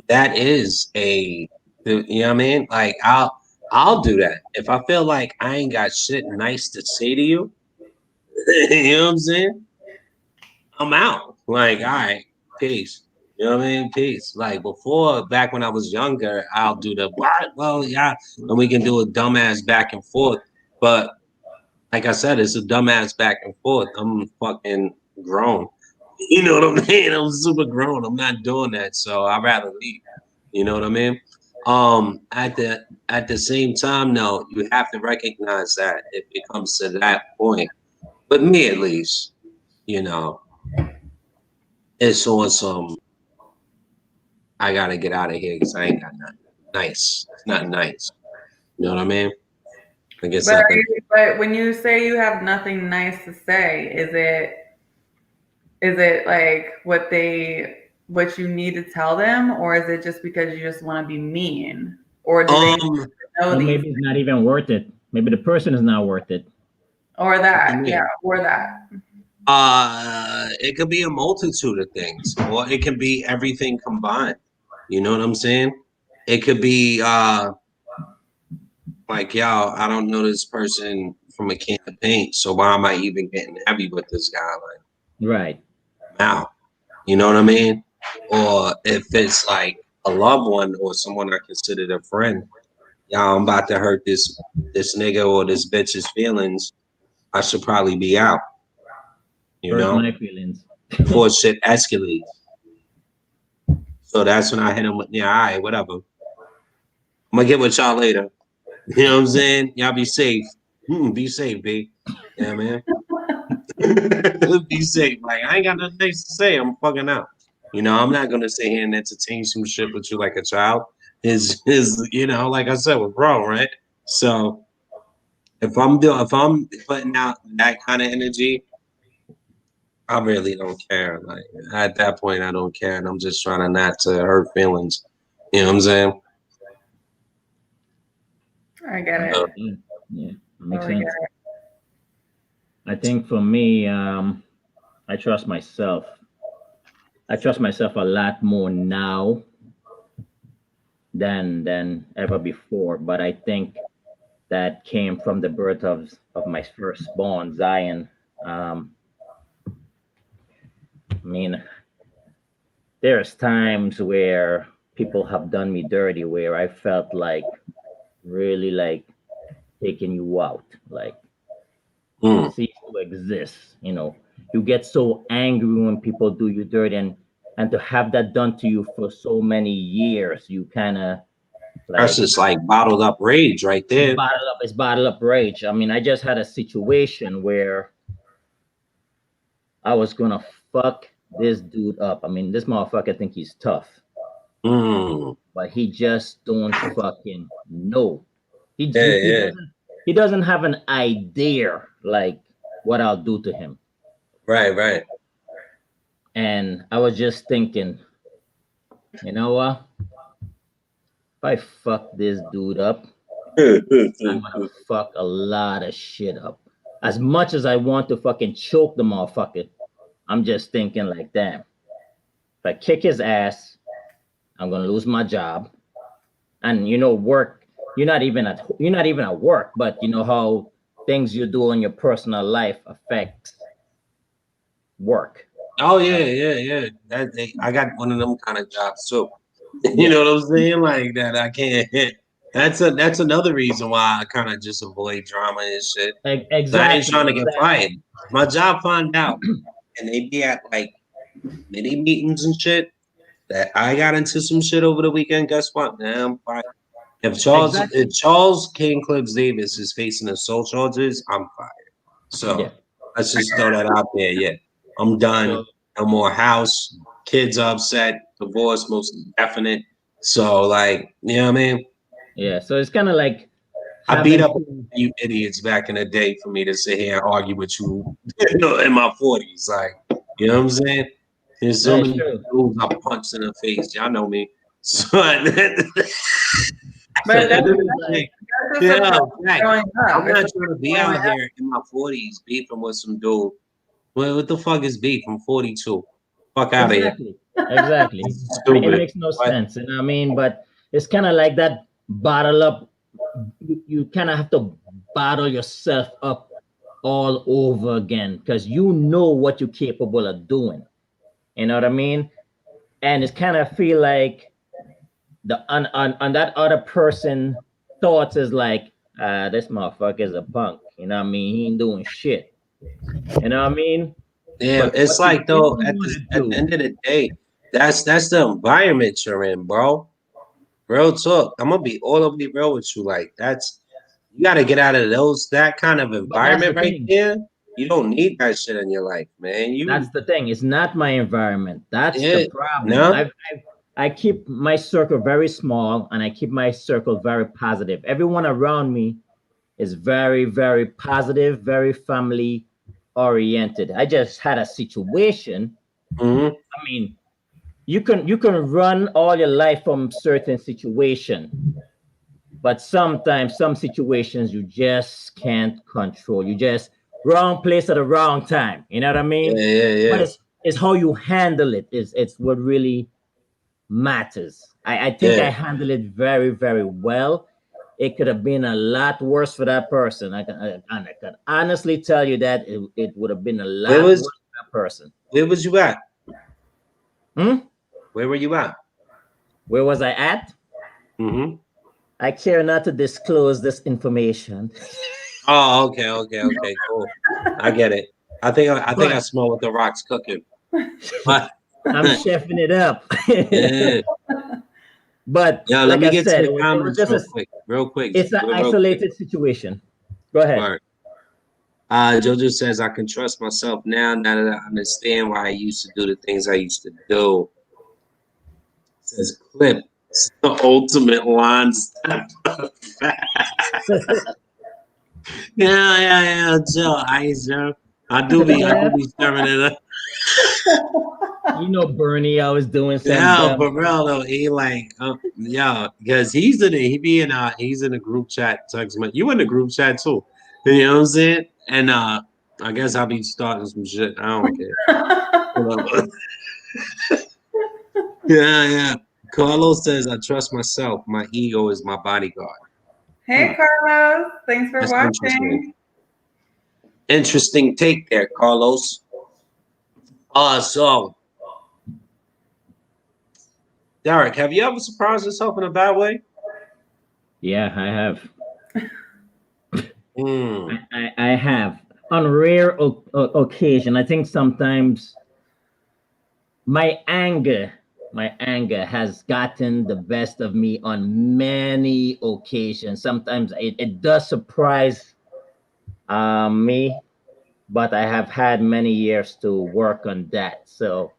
That is you know what I mean? Like, I'll do that. If I feel like I ain't got shit nice to say to you, you know what I'm saying? I'm out. Like, all right, peace. You know what I mean? Peace. Like before, back when I was younger, I'll do the what? Well, yeah, and we can do a dumbass back and forth. But like I said, it's a dumbass back and forth. I'm fucking grown. You know what I mean? I'm super grown. I'm not doing that. So I'd rather leave. You know what I mean? At the same time, though, you have to recognize that if it comes to that point. But me at least, you know, it's on some. I gotta get out of here because I ain't got nothing nice. It's not nice. You know what I mean? I guess But, nothing. but when you say you have nothing nice to say, is it like what you need to tell them, or is it just because you just want to be mean, or do they know Or these, maybe it's not even worth it. Maybe the person is not worth it. or that, yeah, or that. It could be a multitude of things, or it can be everything combined. You know what I'm saying? It could be like, yo, I don't know this person from a can of paint, so why am I even getting heavy with this guy? Like, Right. now, you know what I mean? Or if it's like a loved one or someone I considered a friend, y'all, I'm about to hurt this nigga or this bitch's feelings. I should probably be out. You Hurt know, my feelings. before shit escalates. So that's when I hit him with, yeah, all right, whatever. I'm gonna get with y'all later. You know what I'm saying? Y'all be safe. Be safe, B. Yeah, man. Be safe. Like, I ain't got nothing nice to say. I'm fucking out. You know, I'm not gonna sit here and entertain some shit with you like a child. Is you know, like I said, we're grown, right? So if I'm putting out that kind of energy, I really don't care. Like at that point, I don't care, and I'm just trying to not to hurt feelings. You know what I'm saying? I get it. Yeah, that makes Totally sense. get it. I think for me, I trust myself. I trust myself a lot more now than ever before. But I think that came from the birth of my firstborn, Zion. I mean, there's times where people have done me dirty where I felt like really like taking you out, like cease to exist. You know, you get so angry when people do you dirty, and to have that done to you for so many years, you kind of That's like just like bottled up rage right there. it's bottled up rage. I mean, I just had a situation where I was gonna fuck this dude up. I mean, this motherfucker think he's tough, but he just don't fucking know. Yeah. He doesn't have an idea like what I'll do to him. Right. And I was just thinking, you know what? If I fuck this dude up, I'm gonna fuck a lot of shit up. As much as I want to fucking choke the motherfucker, I'm just thinking like, damn, if I kick his ass, I'm gonna lose my job. And you know, work, you're not even at work, but you know how things you do in your personal life affect work. Oh yeah. I got one of them kind of jobs too. You know what I'm saying? Like that, I can't. That's another reason why I kind of just avoid drama and shit. Exactly. I ain't trying to get fired. My job found out, and they be at like mini meetings and shit. That I got into some shit over the weekend. Guess what? Now I'm fired. If Charles King Clips Davis is facing assault charges, I'm fired. So let's just throw that out there. Yeah, I'm done. No more house. Kids upset. Divorce, most definite. So like, you know what I mean? Yeah. So it's kind of like I beat up you idiots back in the day for me to sit here and argue with you, you know, in my 40s. Like, you know what I'm saying? There's so many dudes I punched in the face. Y'all know me. So, But that's I'm not trying to be out here in my 40s beefing with some dude. Well, what the fuck is beef? I'm 42. Fuck out of here. Exactly. It makes no sense. You know what I mean? But it's kind of like that bottle up. You kind of have to bottle yourself up all over again because you know what you're capable of doing. You know what I mean? And it's kind of feel like the on that other person thoughts is like, this motherfucker is a punk. You know what I mean? He ain't doing shit. You know what I mean? Yeah, but it's like though at the end of the day, that's the environment you're in, bro. Real talk. I'm gonna be all over the real with you. Like you gotta get out of that kind of environment right there. You don't need that shit in your life, man. That's the thing. It's not my environment. That's the problem. No? I keep my circle very small and I keep my circle very positive. Everyone around me is very, very positive, very family oriented. I just had a situation. I mean, you can run all your life from certain situation, but sometimes some situations you just can't control. You just wrong place at the wrong time. You know what I mean? Yeah. But it's how you handle it. It's what really matters. I think I handled it very, very well. It could have been a lot worse for that person. I can honestly tell you that it would have been a lot worse for that person. Where was you at? Where were you at? Where was I at? I care not to disclose this information. Oh, okay, cool. I get it. I think I smell what the Rock's cooking. But I'm chefing it up. But yeah, let me get to the comments real quick. It's an isolated situation. Go ahead. Jojo says I can trust myself now that I understand why I used to do the things I used to do. Says Clip, it's the ultimate line step. Yeah, Joe. I do be stirring it up. You know Bernie, I was doing something. Yeah, for real though. He like, because he's in a group chat. You in the group chat too. You know what I'm saying? And I guess I'll be starting some shit. I don't care. Yeah. Carlos says I trust myself. My ego is my bodyguard. Hey, Carlos. Thanks for That's watching. Interesting take there, Carlos. So Derek, have you ever surprised yourself in a bad way? Yeah, I have. Mm. I have on rare occasion. I think sometimes my anger, my anger has gotten the best of me on many occasions. Sometimes it does surprise me, but I have had many years to work on that. So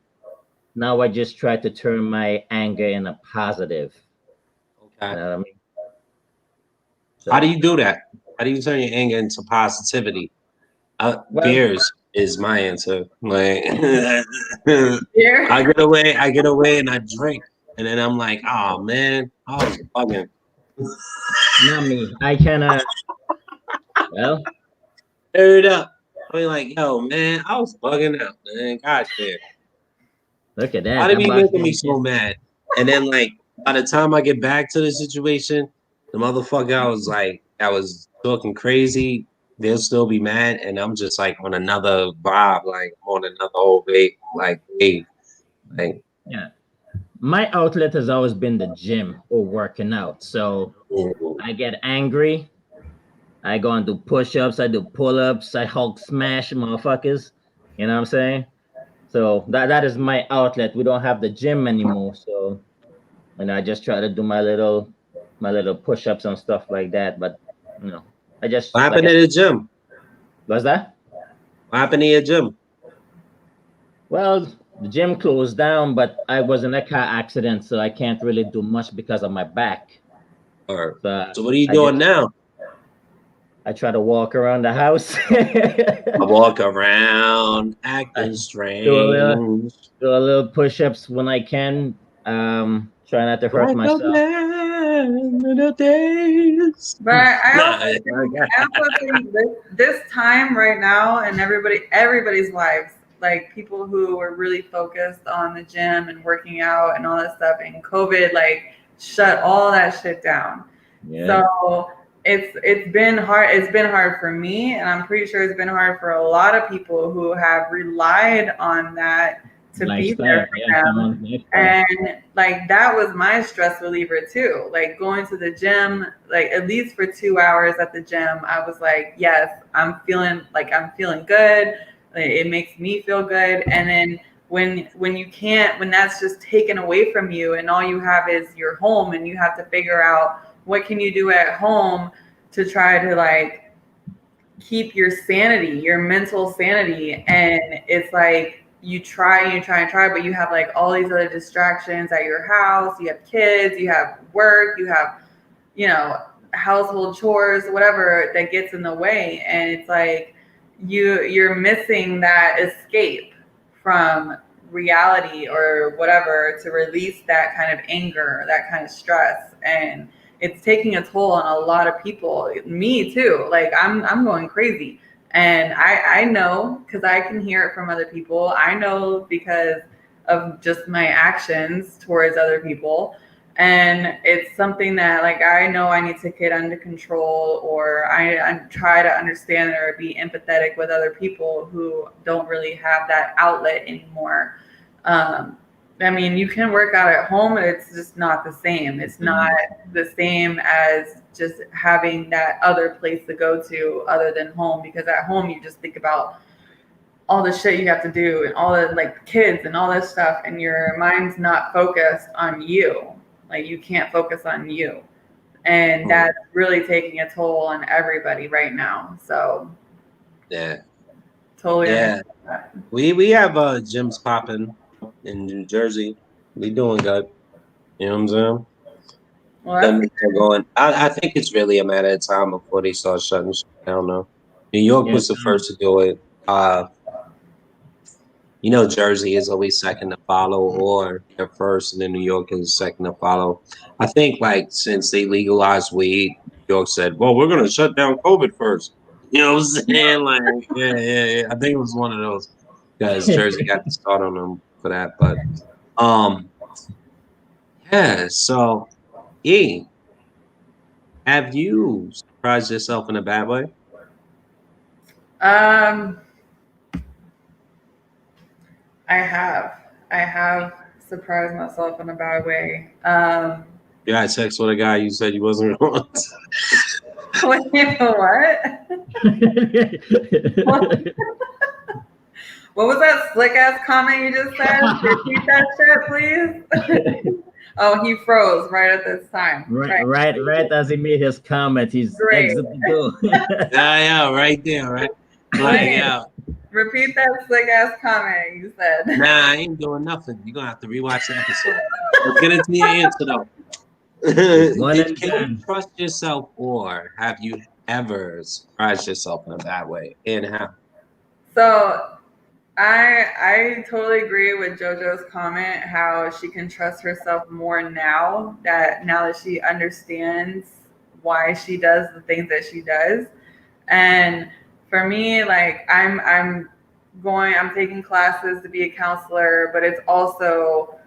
now I just try to turn my anger in a positive. You Okay. know what I mean? How do So you do that? How do you turn your anger into positivity? well, Beers is my answer. Like Here. I get away and I drink. And then I'm like, oh man, I was bugging. not me. I kind of well. Heard up. I mean like, yo, man, I was bugging out, man. God damn. Look at Why that. they That be box making me game. so mad? And then like by the time I get back to the situation, the motherfucker I was talking crazy, they'll still be mad, and I'm just like on another vibe, like on another whole wave, like Yeah. My outlet has always been the gym or working out. So mm, I get angry. I go and do push-ups. I do pull-ups. I Hulk smash motherfuckers. You know what I'm saying? So that is my outlet. We don't have the gym anymore. So I just try to do my little push-ups and stuff like that. But you know, I just what like happened I at said, the gym? what's that? What happened to your gym? Well, the gym closed down, but I was in a car accident, so I can't really do much because of my back. Or So so what are you I doing just now? I try to walk around the house. I walk around acting I do a little strange. do a little push-ups when I can. Try not to hurt Like a myself. man in the days. But I Nah, also think I also think this time right now and everybody's lives, like people who were really focused on the gym and working out and all that stuff, and COVID like shut all that shit down. Yeah, So it's been hard. It's been hard for me, and I'm pretty sure it's been hard for a lot of people who have relied on that to be lifestyle. there Yeah, for them. someone's lifestyle. And like that was my stress reliever too. Like going to the gym, like at least for 2 hours at the gym, I was like, yes, I'm feeling good. Like, it makes me feel good. And then when you can't, when that's just taken away from you, and all you have is your home, and you have to figure out what can you do at home to try to like keep your sanity, your mental sanity. And it's like you try and you try and try, but you have like all these other distractions at your house. You have kids, you have work, you have, household chores, whatever that gets in the way. And it's like you're missing that escape from reality or whatever to release that kind of anger, that kind of stress. And it's taking a toll on a lot of people, me too. Like I'm going crazy, and I know because I can hear it from other people. I know because of just my actions towards other people. And it's something that like I know I need to get under control, or I try to understand or be empathetic with other people who don't really have that outlet anymore. I mean, you can work out at home, but it's just not the same. It's not the same as just having that other place to go to other than home, because at home you just think about all the shit you have to do and all the like kids and all this stuff, and your mind's not focused on you. Like you can't focus on you. And that's really taking a toll on everybody right now. So yeah. totally Yeah. understand that. We have gyms popping in New Jersey. We doing good. You know what I'm saying? Well, Them that's are going. I think it's really a matter of time before they start shutting shit down now. New York Yeah, was the first to do it. Jersey is always second to follow, or they're first, and then New York is second to follow. I think like since they legalized weed, New York said, "Well, we're gonna shut down COVID first." You know what I'm saying? Like, yeah. I think it was one of those because Jersey got the start on them for that. But um, yeah. So, E, Have you surprised yourself in a bad way? Um, I have surprised myself in a bad way. You had sex with a guy you said you wasn't wrong. Wait, what? What was that slick ass comment you just said? Repeat that shit, please. Oh, he froze right at this time. Right as he made his comment, he's Great. exit the door. Yeah, right there, right? Flying out. Repeat that slick ass comment you said. Nah, I ain't doing nothing. You're gonna have to rewatch the episode. Let's get into your answer though. Can you trust yourself, or have you ever surprised yourself in a bad way? And how? So I totally agree with JoJo's comment how she can trust herself more now that she understands why she does the things that she does. And for me, like I'm taking classes to be a counselor, but it's also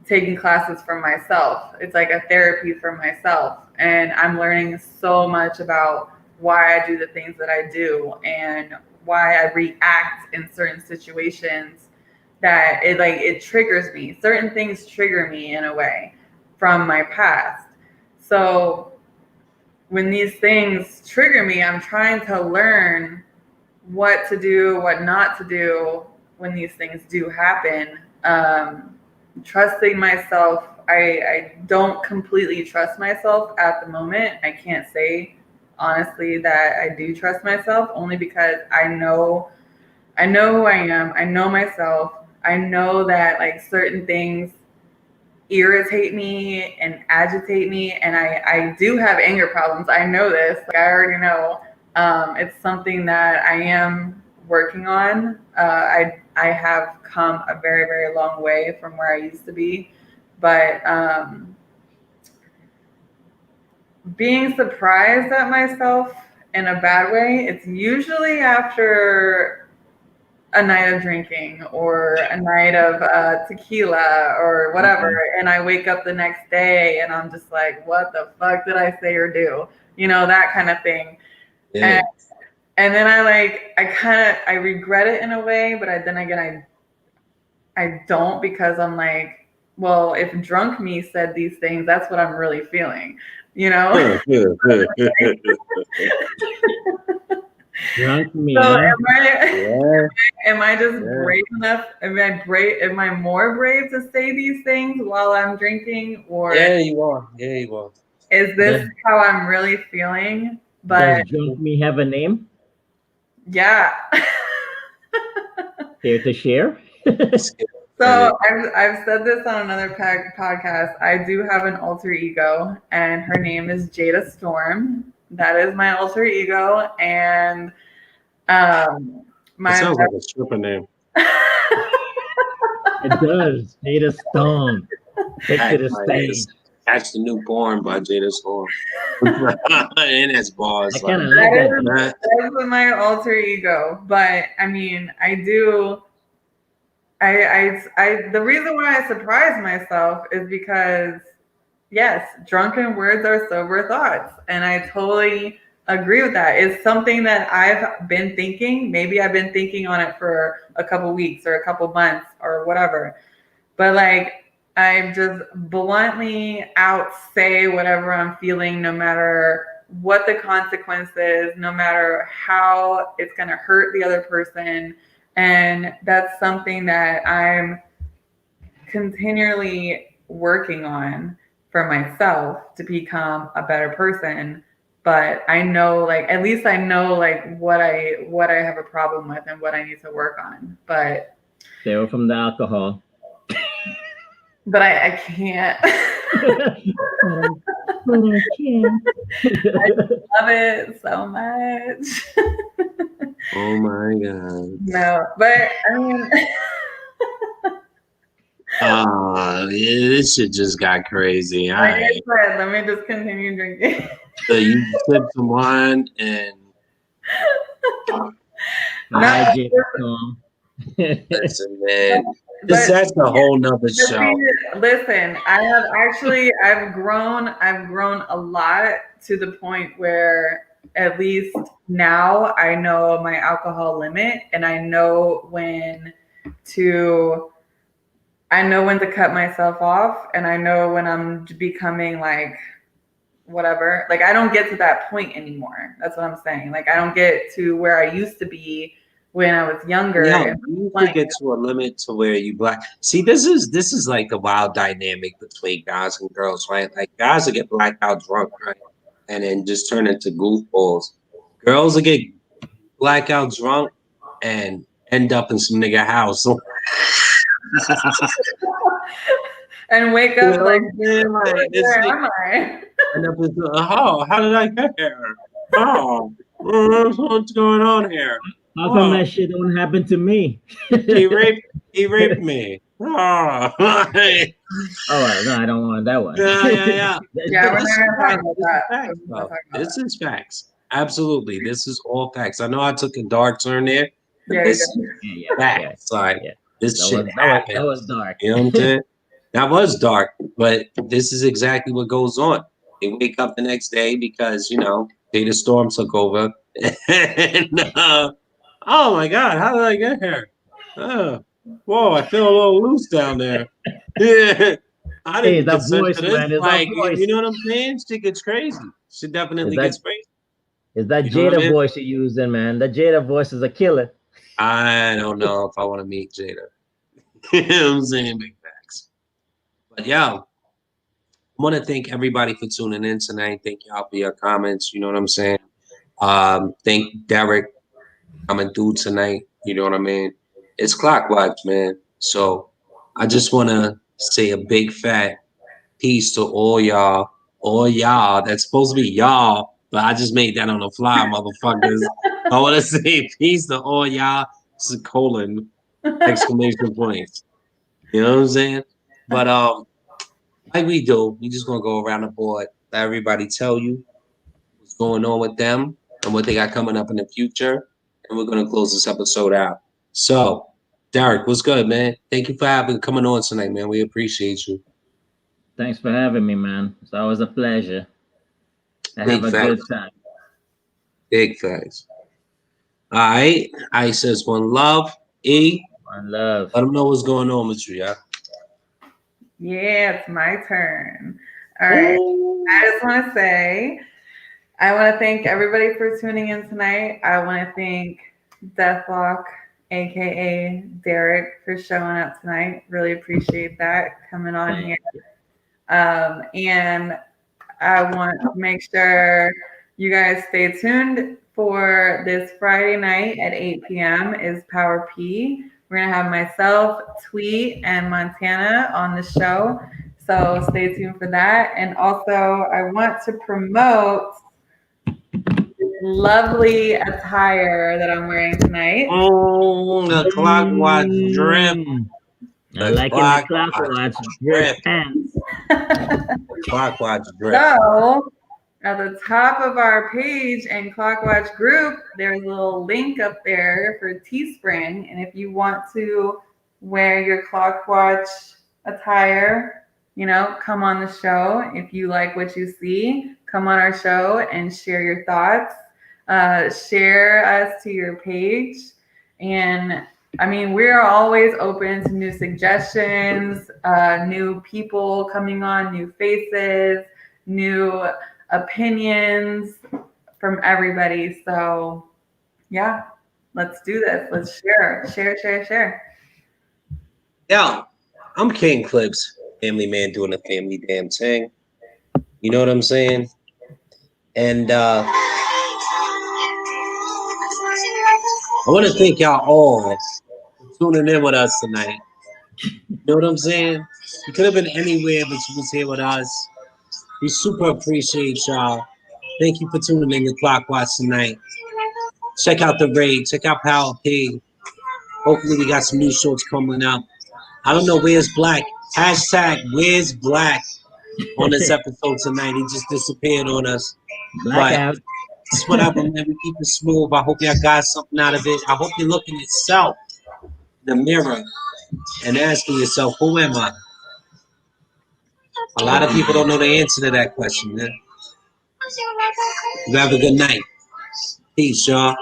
taking classes for myself. It's like a therapy for myself. And I'm learning so much about why I do the things that I do and why I react in certain situations that it triggers me. Certain things trigger me in a way from my past. So when these things trigger me, I'm trying to learn what to do, what not to do when these things do happen. Trusting myself, I don't completely trust myself at the moment. I can't say honestly that I do trust myself, only because I know who I am. I know myself. I know that like certain things irritate me and agitate me, and I do have anger problems. I know this. Like, I already know. It's something that I am working on. I have come a very, very long way from where I used to be, but being surprised at myself in a bad way, it's usually after a night of drinking or a night of tequila or whatever. And I wake up the next day and I'm just like, what the fuck did I say or do? You know, that kind of thing. Yeah. And then I regret it in a way, but then again, I don't, because I'm like, well, if drunk me said these things, that's what I'm really feeling, you know? Drunk me. So huh? am I just brave enough? Am I more brave to say these things while I'm drinking, or Yeah, you are. Yeah, you are. is this how I'm really feeling? But Does drunk me have a name? yeah. Care to share? So I've said this on another podcast. I do have an alter ego, and her name is Jada Storm. That is my alter ego, and It sounds like a stripper name. It does. Jada Storm. Take to the stage. Catch the Newborn by Jada Storm. And it's bars. I kind of like that. That's my alter ego, but I mean, I do. The reason why I surprise myself is because, yes, drunken words are sober thoughts. And I totally agree with that. It's something that I've been thinking. Maybe I've been thinking on it for a couple weeks or a couple months or whatever. But like, I just bluntly out say whatever I'm feeling, no matter what the consequence is, no matter how it's going to hurt the other person. And that's something that I'm continually working on for myself to become a better person. But I know, like, at least I know like what I have a problem with and what I need to work on. But they were from the alcohol. But I can't. But I can't. I love it so much. Oh my God. No, but I mean, this shit just got crazy. All like right. I said, let me just continue drinking. So you sip some wine and Hi, Jada Storm. listen, man. That's a whole nother but show. see, listen, I've grown a lot to the point where at least now I know my alcohol limit and I know when to cut myself off, and I know when I'm becoming like whatever. Like I don't get to that point anymore. That's what I'm saying. Like I don't get to where I used to be when I was younger. Yeah, you could get to a limit to where you black. See, this is like the wild dynamic between guys and girls, right? Like guys will get blackout drunk, right, and then just turn into goofballs. Girls will get blackout drunk and end up in some nigga house. And wake You up know like, what I'm saying? Like, it's where like, am I? end up in, oh, how did I get here? Oh, what's going on here? How come that shit don't happen to me? He raped me. Oh, Oh no, I don't want that one. yeah. Yeah, we're This not is gonna facts. talk about This is that. facts, We're not bro. talking about This that. is facts. Absolutely. This is all facts. I know I took a dark turn there, but Yeah, this is Yeah, facts. Like, yeah. this That shit was happened. that was dark. You know what I'm saying? That was dark, but this is exactly what goes on. They wake up the next day because, Data Storm took over. And, oh my God, how did I get here? Oh, whoa, I feel a little loose down there. Yeah. I Hey, didn't that consent voice, to this. man. Is that Like, voice? you know what I'm saying? Shit gets crazy. Shit Is definitely that gets crazy. is that You know what I Jada mean? voice you're using, man? That Jada voice is a killer. I don't know if I want to meet Jada. You know what I'm saying? Big facts. But yeah. I want to thank everybody for tuning in tonight. Thank y'all for your comments. You know what I'm saying? Thank Derek coming through tonight. You know what I mean? It's clockwise, man. So I just want to say a big fat peace to all y'all. All y'all. That's supposed to be y'all, but I just made that on the fly, motherfuckers. I want to say peace to all y'all. It's a colon, exclamation points. You know what I'm saying? But like we do, we just gonna go around the board, let everybody tell you what's going on with them and what they got coming up in the future, and we're gonna close this episode out. So, Derek, what's good, man? Thank you for coming on tonight, man. We appreciate you. Thanks for having me, man. It's always a pleasure. I have Big a good facts. time. Big facts. All right. I says one love. E, One love. let them know what's going on with you, yeah. Yeah, it's my turn. All right. I just want to say, I want to thank everybody for tuning in tonight. I want to thank Deathlock, aka Derek, for showing up tonight. Really appreciate that coming on here. And I want to make sure you guys stay tuned for this Friday night at 8 p.m. is Power P. We're going to have myself, Tweet, and Montana on the show. So stay tuned for that. And also, I want to promote this lovely attire that I'm wearing tonight. Oh, the clockwise drip. I like the clockwise drip pants. Clockwise drip. So, at the top of our page and Clockwatch group, there's a little link up there for Teespring. And if you want to wear your Clockwatch attire, come on the show. If you like what you see, come on our show and share your thoughts. Share us to your page. And I mean, we're always open to new suggestions, new people coming on, new faces, new opinions from everybody. So yeah, let's do this. Let's share. Yeah, I'm King Clips, family man doing the family damn thing. You know what I'm saying? And I want to thank y'all all for tuning in with us tonight. You know what I'm saying? You could have been anywhere, but you was here with us. We super appreciate y'all. Thank you for tuning in to Clockwatch tonight. Check out the raid. Check out Power P. Hopefully we got some new shorts coming up. I don't know where's Black. Hashtag where's Black on this episode tonight. He just disappeared on us. Blackout. But it's whatever, man. We keep it smooth. I hope y'all got something out of it. I hope you're looking at yourself in the mirror and asking yourself, who am I? A lot of people don't know the answer to that question, man. You have a good night. Peace, y'all.